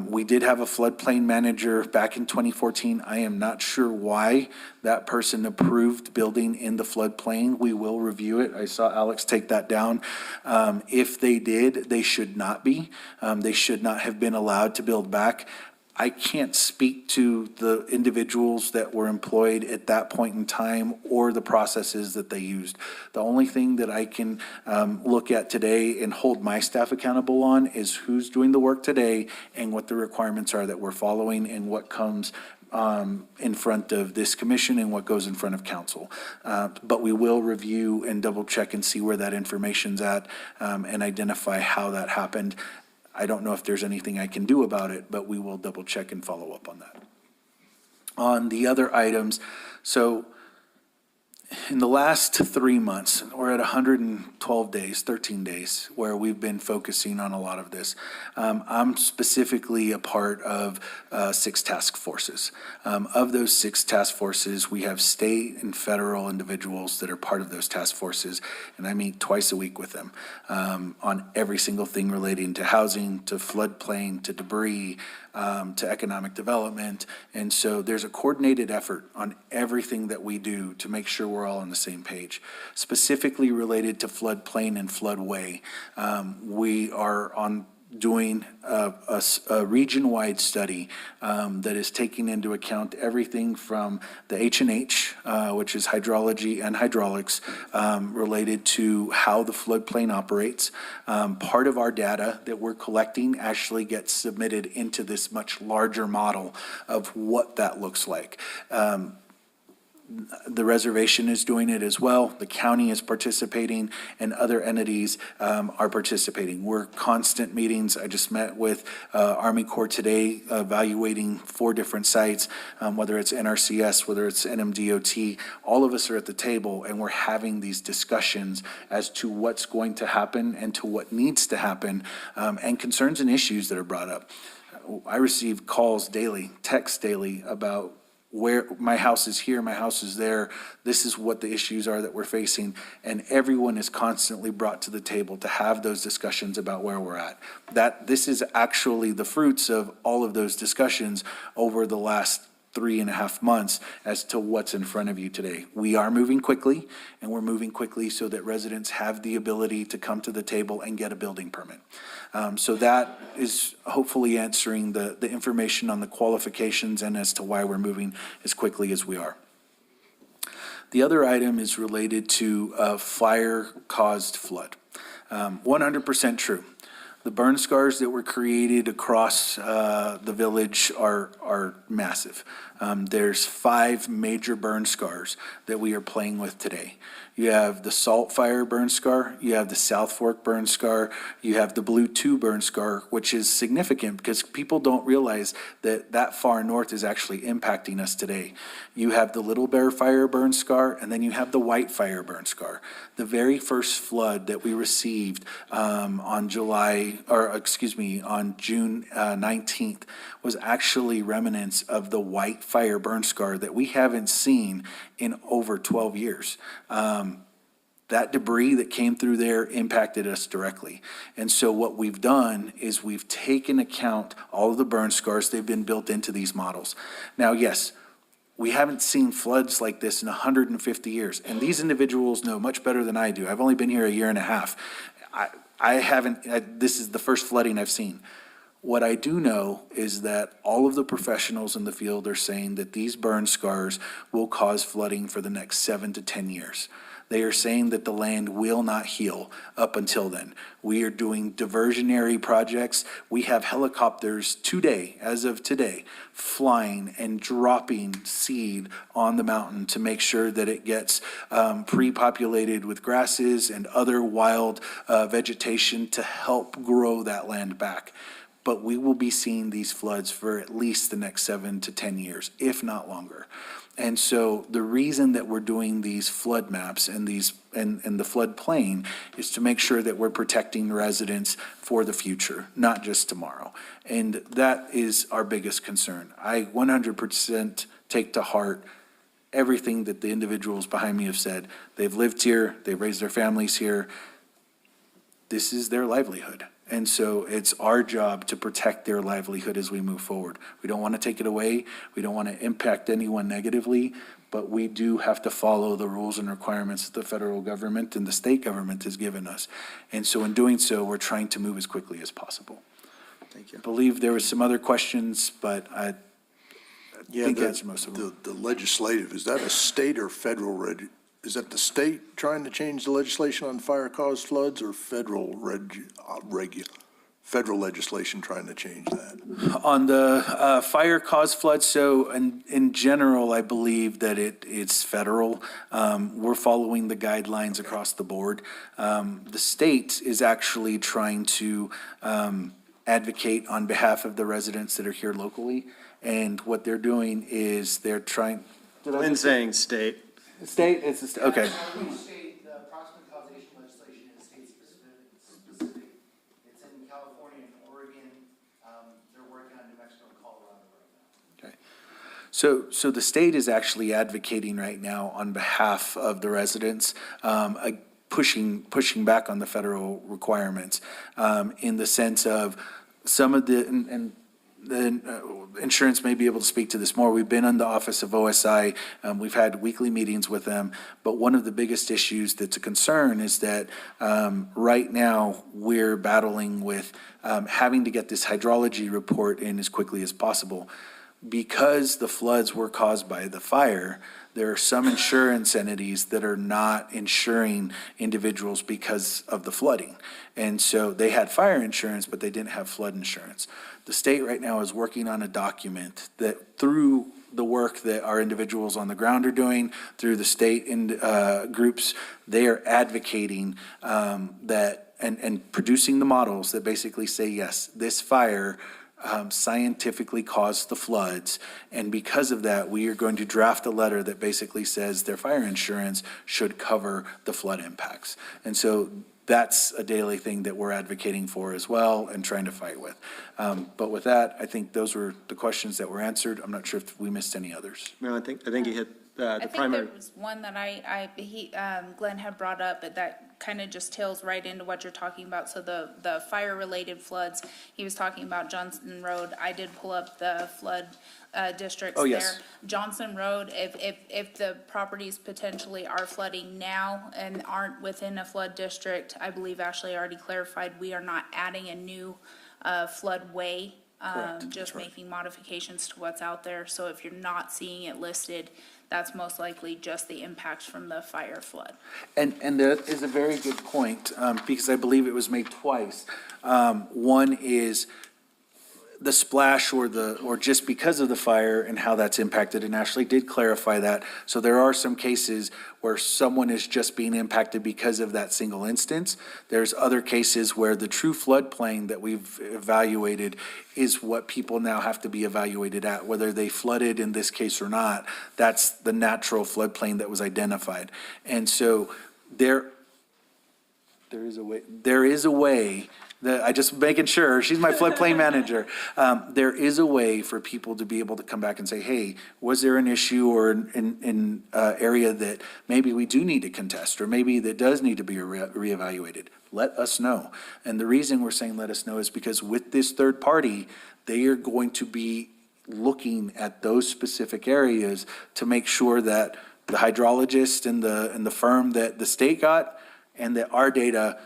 we did have a floodplain manager back in 2014. I am not sure why that person approved building in the floodplain. We will review it. I saw Alex take that down. If they did, they should not be. They should not have been allowed to build back. I can't speak to the individuals that were employed at that point in time or the processes that they used. The only thing that I can look at today and hold my staff accountable on is who's doing the work today and what the requirements are that we're following and what comes in front of this commission and what goes in front of council. But we will review and double check and see where that information's at and identify how that happened. I don't know if there's anything I can do about it, but we will double check and follow up on that. On the other items, so in the last 3 months, we're at 112 days, 13 days, where we've been focusing on a lot of this. I'm specifically a part of 6 task forces. Of those 6 task forces, we have state and federal individuals that are part of those task forces, and I meet twice a week with them on every single thing relating to housing, to floodplain, to debris, to economic development. And so there's a coordinated effort on everything that we do to make sure we're all on the same page. Specifically related to floodplain and floodway, we are doing a region-wide study that is taking into account everything from the H&H, which is hydrology and hydraulics, related to how the floodplain operates. Part of our data that we're collecting actually gets submitted into this much larger model of what that looks like. The reservation is doing it as well. The county is participating, and other entities are participating. We're constant meetings. I just met with Army Corps today, evaluating 4 different sites, whether it's NRCS, whether it's NMDOT. All of us are at the table, and we're having these discussions as to what's going to happen and to what needs to happen, and concerns and issues that are brought up. I receive calls daily, texts daily about where my house is here, my house is there, this is what the issues are that we're facing, and everyone is constantly brought to the table to have those discussions about where we're at. This is actually the fruits of all of those discussions over the last 3.5 months as to what's in front of you today. We are moving quickly, and we're moving quickly so that residents have the ability to come to the table and get a building permit. So that is hopefully answering the information on the qualifications and as to why we're moving as quickly as we are. The other item is related to fire-caused flood. 100% true. The burn scars that were created across the village are massive. There's 5 major burn scars that we are playing with today. You have the Salt Fire burn scar, you have the South Fork burn scar, you have the Blue 2 burn scar, which is significant because people don't realize that that far north is actually impacting us today. You have the Little Bear Fire burn scar, and then you have the White Fire burn scar. The very first flood that we received on June 19th was actually remnants of the White Fire burn scar that we haven't seen in over 12 years. That debris that came through there impacted us directly. And so what we've done is we've taken account all of the burn scars. They've been built into these models. Now, yes, we haven't seen floods like this in 150 years. And these individuals know much better than I do. I've only been here a year and a half. This is the first flooding I've seen. What I do know is that all of the professionals in the field are saying that these burn scars will cause flooding for the next 7 to 10 years. They are saying that the land will not heal up until then. We are doing diversionary projects. We have helicopters today, as of today, flying and dropping seed on the mountain to make sure that it gets pre-populated with grasses and other wild vegetation to help grow that land back. But we will be seeing these floods for at least the next 7 to 10 years, if not longer. And so the reason that we're doing these flood maps and the flood plain is to make sure that we're protecting residents for the future, not just tomorrow. And that is our biggest concern. I 100% take to heart everything that the individuals behind me have said. They've lived here, they've raised their families here. This is their livelihood. And so it's our job to protect their livelihood as we move forward. We don't want to take it away. We don't want to impact anyone negatively, but we do have to follow the rules and requirements that the federal government and the state government has given us. And so in doing so, we're trying to move as quickly as possible. Thank you. I believe there was some other questions, but I think that's most of them. The legislative, is that a state or federal is that the state trying to change the legislation on fire-caused floods, or federal legislation trying to change that? On the fire-caused floods, so in general, I believe that it's federal. We're following the guidelines across the board. The state is actually trying to advocate on behalf of the residents that are here locally. And what they're doing is they're trying. Lynn's saying state. State, it's the state, okay. The approximate causation legislation is state specific. It's in California and Oregon. They're working on New Mexico and Colorado right now. Okay. So the state is actually advocating right now on behalf of the residents, pushing back on the federal requirements, in the sense of some of the, and insurance may be able to speak to this more. We've been in the office of OSI. We've had weekly meetings with them. But one of the biggest issues that's a concern is that right now we're battling with having to get this hydrology report in as quickly as possible. Because the floods were caused by the fire, there are some insurance entities that are not insuring individuals because of the flooding. And so they had fire insurance, but they didn't have flood insurance. The state right now is working on a document that, through the work that our individuals on the ground are doing, through the state groups, they are advocating that and producing the models that basically say, yes, this fire scientifically caused the floods, and because of that, we are going to draft a letter that basically says their fire insurance should cover the flood impacts. And so that's a daily thing that we're advocating for as well and trying to fight with. But with that, I think those were the questions that were answered. I'm not sure if we missed any others. No, I think you hit I the think primary. there was one that Glenn had brought up, but that kind of just tails right into what you're talking about. So the fire-related floods, he was talking about Johnson Road. I did pull up the flood districts there. Yes. Johnson Road, if the properties potentially are flooding now and aren't within a flood district, I believe Ashley already clarified, we are not adding a new floodway just making modifications to what's out there. So if you're not seeing it listed, that's most likely just the impacts from the fire flood. And that is a very good point, because I believe it was made twice. One is the splash or just because of the fire and how that's impacted, and Ashley did clarify that. So there are some cases where someone is just being impacted because of that single instance. There's other cases where the true floodplain that we've evaluated is what people now have to be evaluated at, whether they flooded in this case or not. That's the natural floodplain that was identified. And so there is a way that, I just making sure, she's my floodplain manager. There is a way for people to be able to come back and say, hey, was there an issue or an area that maybe we do need to contest, or maybe that does need to be reevaluated? Let us know. And the reason we're saying let us know is because with this third party, they are going to be looking at those specific areas to make sure that the hydrologist and the firm that the state got and that our data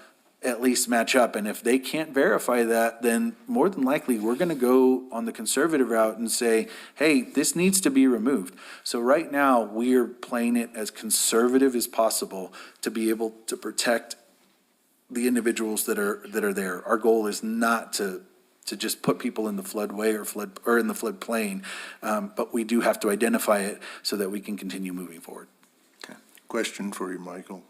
at least match up. And if they can't verify that, then more than likely, we're gonna go on the conservative route and say, hey, this needs to be removed. So right now, we are playing it as conservative as possible to be able to protect the individuals that are there. Our goal is not to just put people in the floodway or in the floodplain, but we do have to identify it so that we can continue moving forward. Question for you, Michael.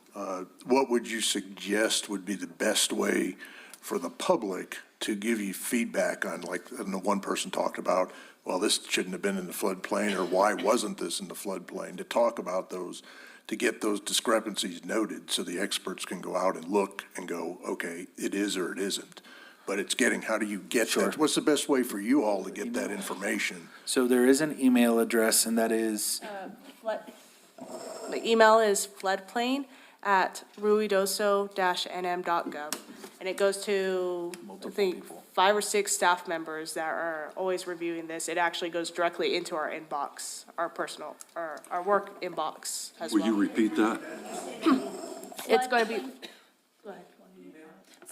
What would you suggest would be the best way for the public to give you feedback on, like, I know one person talked about, well, this shouldn't have been in the floodplain, or why wasn't this in the floodplain? To talk about those, to get those discrepancies noted so the experts can go out and look and go, okay, it is or it isn't. But it's getting, how do you get that? What's the best way for you all to get that information? So there is an email address, and that is? The email is floodplain@ruidoso-nm.gov. And it goes to, I think, 5 or 6 staff members that are always reviewing this. It actually goes directly into our inbox, our personal, our work inbox as well. Will you repeat that? It's going to be, go ahead.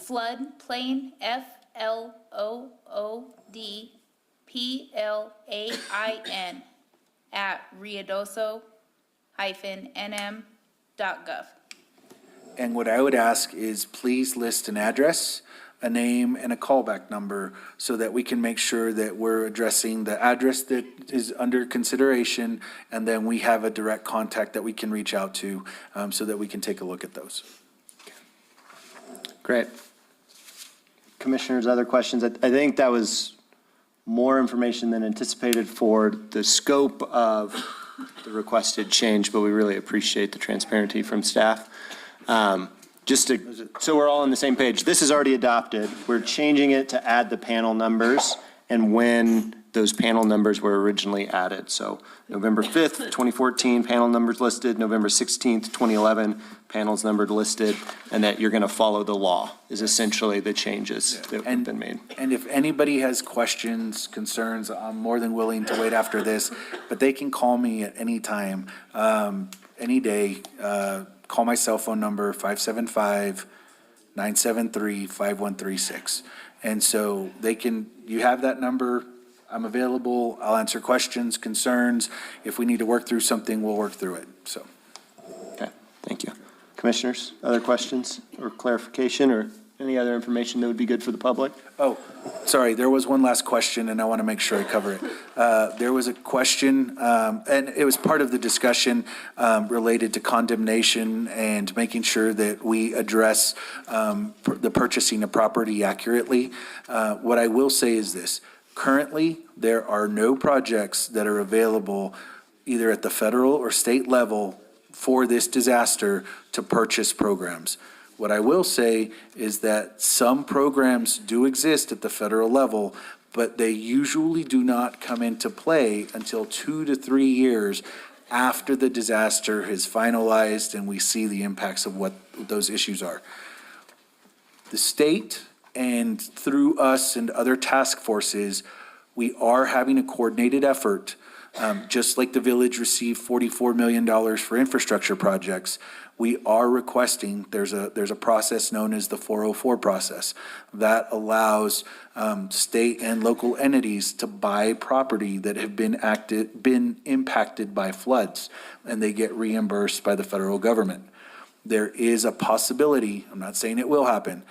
Floodplain, FLOODPLAIN @ruidoso-nm.gov. And what I would ask is please list an address, a name, and a callback number so that we can make sure that we're addressing the address that is under consideration, and then we have a direct contact that we can reach out to so that we can take a look at those. Great. Commissioners, other questions? I think that was more information than anticipated for the scope of the requested change, but we really appreciate the transparency from staff. So we're all on the same page, this is already adopted. We're changing it to add the panel numbers and when those panel numbers were originally added. So November 5th, 2014, panel numbers listed, November 16th, 2011, panels numbered listed, and that you're going to follow the law is essentially the changes that have been made. And if anybody has questions, concerns, I'm more than willing to wait after this, but they can call me at any time, any day. Call my cell phone number, 575-973-5136. And so you have that number. I'm available. I'll answer questions, concerns. If we need to work through something, we'll work through it, so. Okay, thank you. Commissioners, other questions or clarification or any other information that would be good for the public? Oh, sorry, there was one last question, and I want to make sure I cover it. There was a question, and it was part of the discussion related to condemnation and making sure that we address the purchasing of property accurately. What I will say is this. Currently, there are no projects that are available either at the federal or state level for this disaster to purchase programs. What I will say is that some programs do exist at the federal level, but they usually do not come into play until 2 to 3 years after the disaster is finalized and we see the impacts of what those issues are. The state, and through us and other task forces, we are having a coordinated effort Just like the village received $44 million for infrastructure projects, we are requesting, there's a process known as the 404 process that allows state and local entities to buy property that have been impacted by floods, and they get reimbursed by the federal government. There is a possibility, I'm not saying it will happen,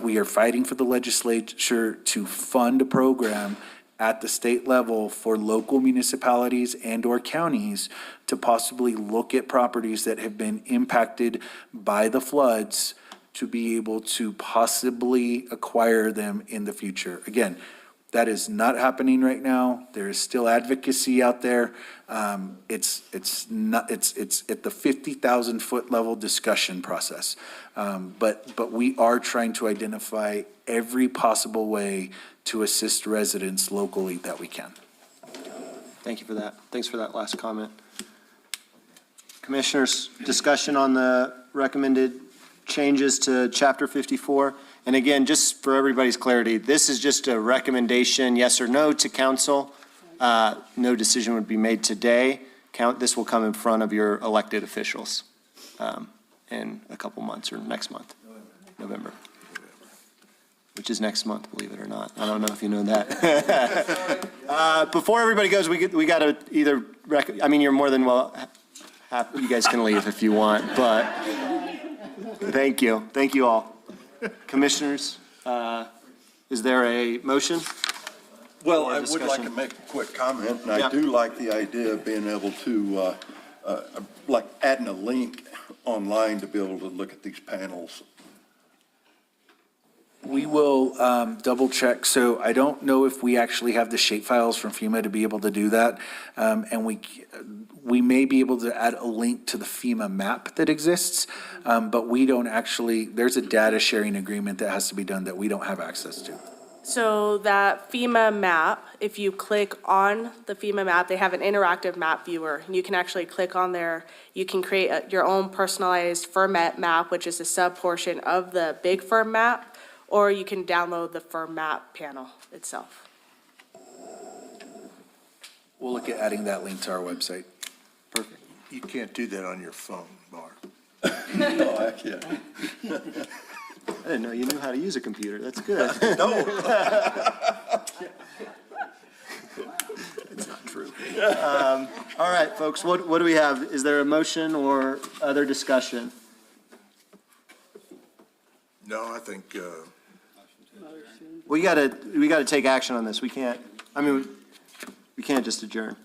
we are fighting for the legislature to fund a program at the state level for local municipalities and/or counties to possibly look at properties that have been impacted by the floods to be able to possibly acquire them in the future. Again, that is not happening right now. There is still advocacy out there. It's at the 50,000-foot level discussion process. But we are trying to identify every possible way to assist residents locally that we can. Thank you for that. Thanks for that last comment. Commissioners, discussion on the recommended changes to Chapter 54. And again, just for everybody's clarity, this is just a recommendation, yes or no, to council. No decision would be made today. This will come in front of your elected officials in a couple months or next month, November. Which is next month, believe it or not. I don't know if you know that. Before everybody goes, we got to either, you're more than well, happy. You guys can leave if you want, but thank you. Thank you all. Commissioners, is there a motion? Well, I would like to make a quick comment, and I do like the idea of being able to, like adding a link online to be able to look at these panels. We will double check. So I don't know if we actually have the shape files from FEMA to be able to do that. And we may be able to add a link to the FEMA map that exists, but we don't actually, there's a data sharing agreement that has to be done that we don't have access to. So that FEMA map, if you click on the FEMA map, they have an interactive map viewer. You can actually click on there. You can create your own personalized FIRM map, which is a sub-portion of the big FIRM map, or you can download the FIRM map panel itself. We'll look at adding that link to our website. Perfect. You can't do that on your phone, Mark. No, I can't. I didn't know you knew how to use a computer. That's good. No. It's not true. All right, folks, what do we have? Is there a motion or other discussion? No, I think, We gotta take action on this. We can't just adjourn.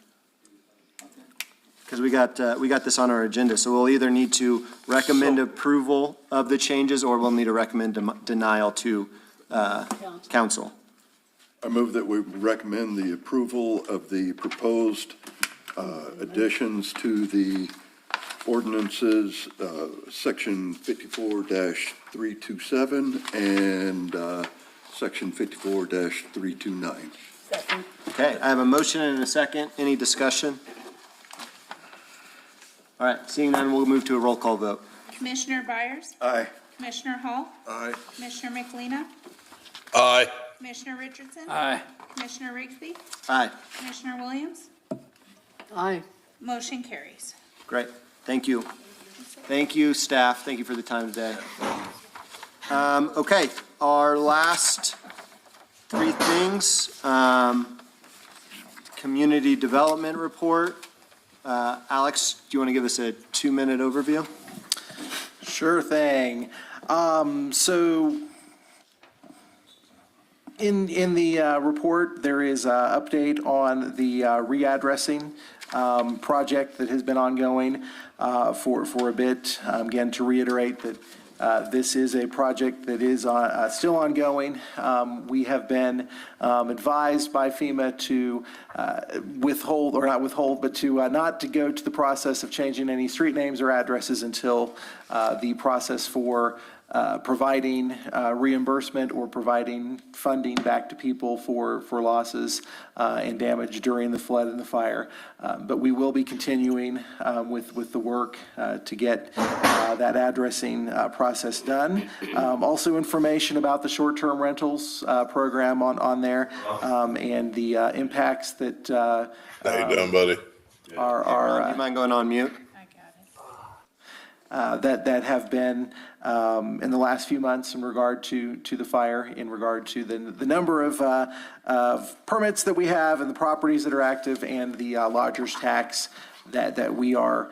Because we got this on our agenda, so we'll either need to recommend approval of the changes or we'll need to recommend denial to council. I move that we recommend the approval of the proposed additions to the ordinances, section 54-327 and section 54-329. Second. Okay, I have a motion and a second. Any discussion? All right, seeing none, we'll move to a roll call vote. Commissioner Byers? Aye. Commissioner Hall? aye. Commissioner McElina? Aye. Commissioner Richardson? Aye. Commissioner Rigsby? Aye, Commissioner Williams? Aye. Motion carries. great. Thank you. Thank you, staff. Thank you for the time today. Okay, our last three things. Community development report. Alex, do you want to give us a 2-minute overview? Sure thing. So in the report, there is an update on the readdressing project that has been ongoing for a bit. Again, to reiterate that this is a project that is still ongoing. We have been advised by FEMA to withhold, or not withhold, but to not to go to the process of changing any street names or addresses until the process for providing reimbursement or providing funding back to people for losses and damage during the flood and the fire. But we will be continuing with the work to get that addressing process done. Also information about the short-term rentals program on there and the impacts that How you doing, buddy? are Do you mind going on mute? that have been in the last few months in regard to the fire, in regard to the number of permits that we have and the properties that are active and the lodger's tax that we are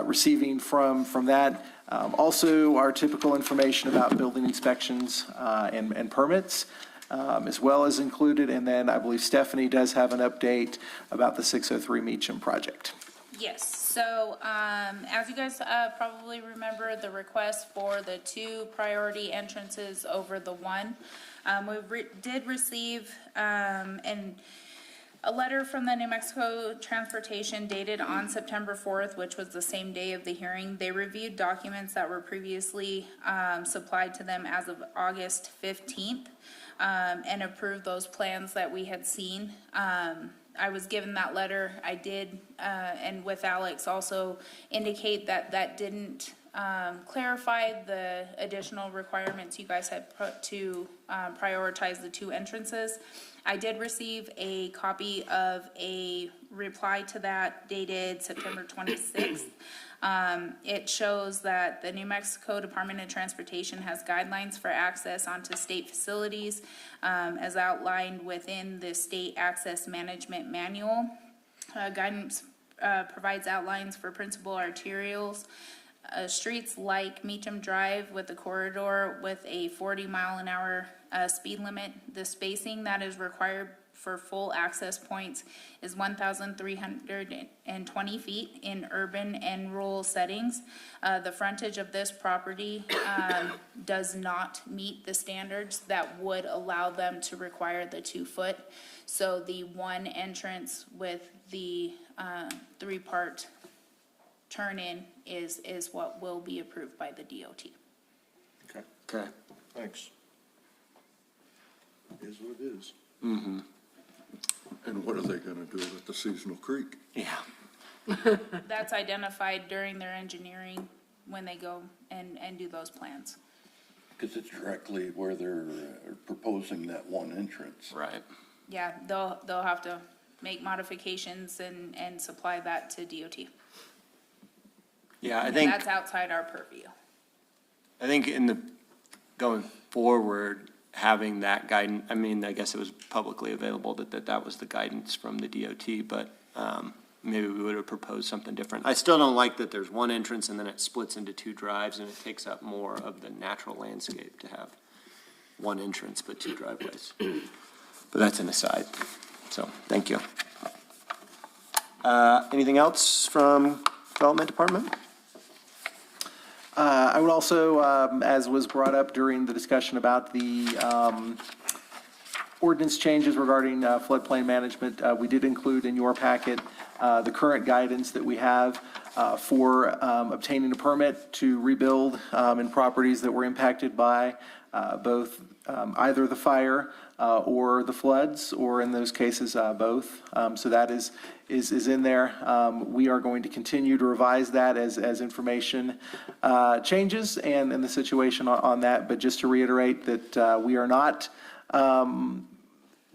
receiving from that. Also, our typical information about building inspections and permits as well as included. And then I believe Stephanie does have an update about the 603 Meacham project. Yes, so, as you guys, probably remember, the request for the 2 priority entrances over the 1. We did receive, a letter from the New Mexico Transportation dated on September 4th, which was the same day of the hearing. They reviewed documents that were previously, supplied to them as of August 15th, and approved those plans that we had seen. I was given that letter. I did, and with Alex also indicate that didn't clarify the additional requirements you guys had put to prioritize the 2 entrances. I did receive a copy of a reply to that dated September 26th. It shows that the New Mexico Department of Transportation has guidelines for access onto state facilities, as outlined within the State Access Management Manual. Guidance provides outlines for principal arterials, streets like Meacham Drive with a corridor with a 40-mile-an-hour speed limit. The spacing that is required for full access points is 1,320 feet in urban and rural settings. The frontage of this property does not meet the standards that would allow them to require the 2-foot. So the 1 entrance with the 3-part turn-in is what will be approved by the DOT. Okay. Thanks. It is what it is. Mm-hmm. And what are they gonna do with the seasonal creek? Yeah. That's identified during their engineering when they go and do those plans. Because it's directly where they're proposing that one entrance. Right. Yeah, they'll have to make modifications and supply that to DOT. Yeah, I And think. that's outside our purview. I think going forward, having that guidance, I mean, I guess it was publicly available that was the guidance from the DOT, but maybe we would have proposed something different. I still don't like that there's 1 entrance and then it splits into 2 drives and it takes up more of the natural landscape to have 1 entrance but 2 driveways. But that's an aside, so thank you. Anything else from Development Department? I would also, as was brought up during the discussion about the ordinance changes regarding floodplain management, we did include in your packet the current guidance that we have for obtaining a permit to rebuild in properties that were impacted by both either the fire or the floods, or in those cases, both. So that is in there. We are going to continue to revise that as information changes and the situation on that. But just to reiterate that we are not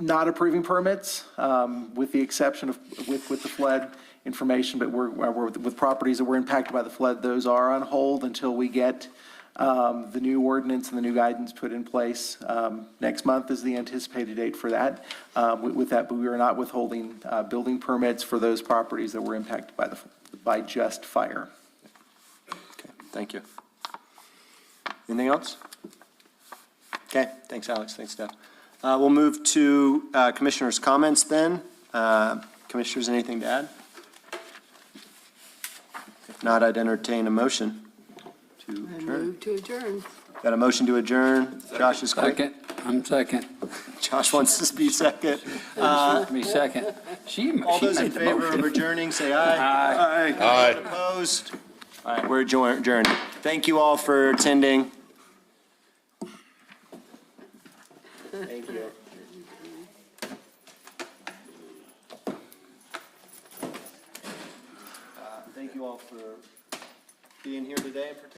approving permits with the exception of with the flood information, but we're with properties that were impacted by the flood, those are on hold until we get the new ordinance and the new guidance put in place. Next month is the anticipated date for that. With that, but we are not withholding building permits for those properties that were impacted by just fire. Okay, thank you. Anything else? Okay, thanks, Alex. Thanks, Steph. We'll move to commissioners' comments then. Commissioners, anything to add? If not, I'd entertain a motion to I adjourn. move to adjourn. Got a motion to adjourn. Josh is quick. Second, I'm second. Josh wants to be second. Me second. All those in made the favor of motion. adjourning, say aye. Aye. Aye. Opposed? All right, we're adjourned. Thank you all for attending. Thank you. Thank you all for being here today and participating.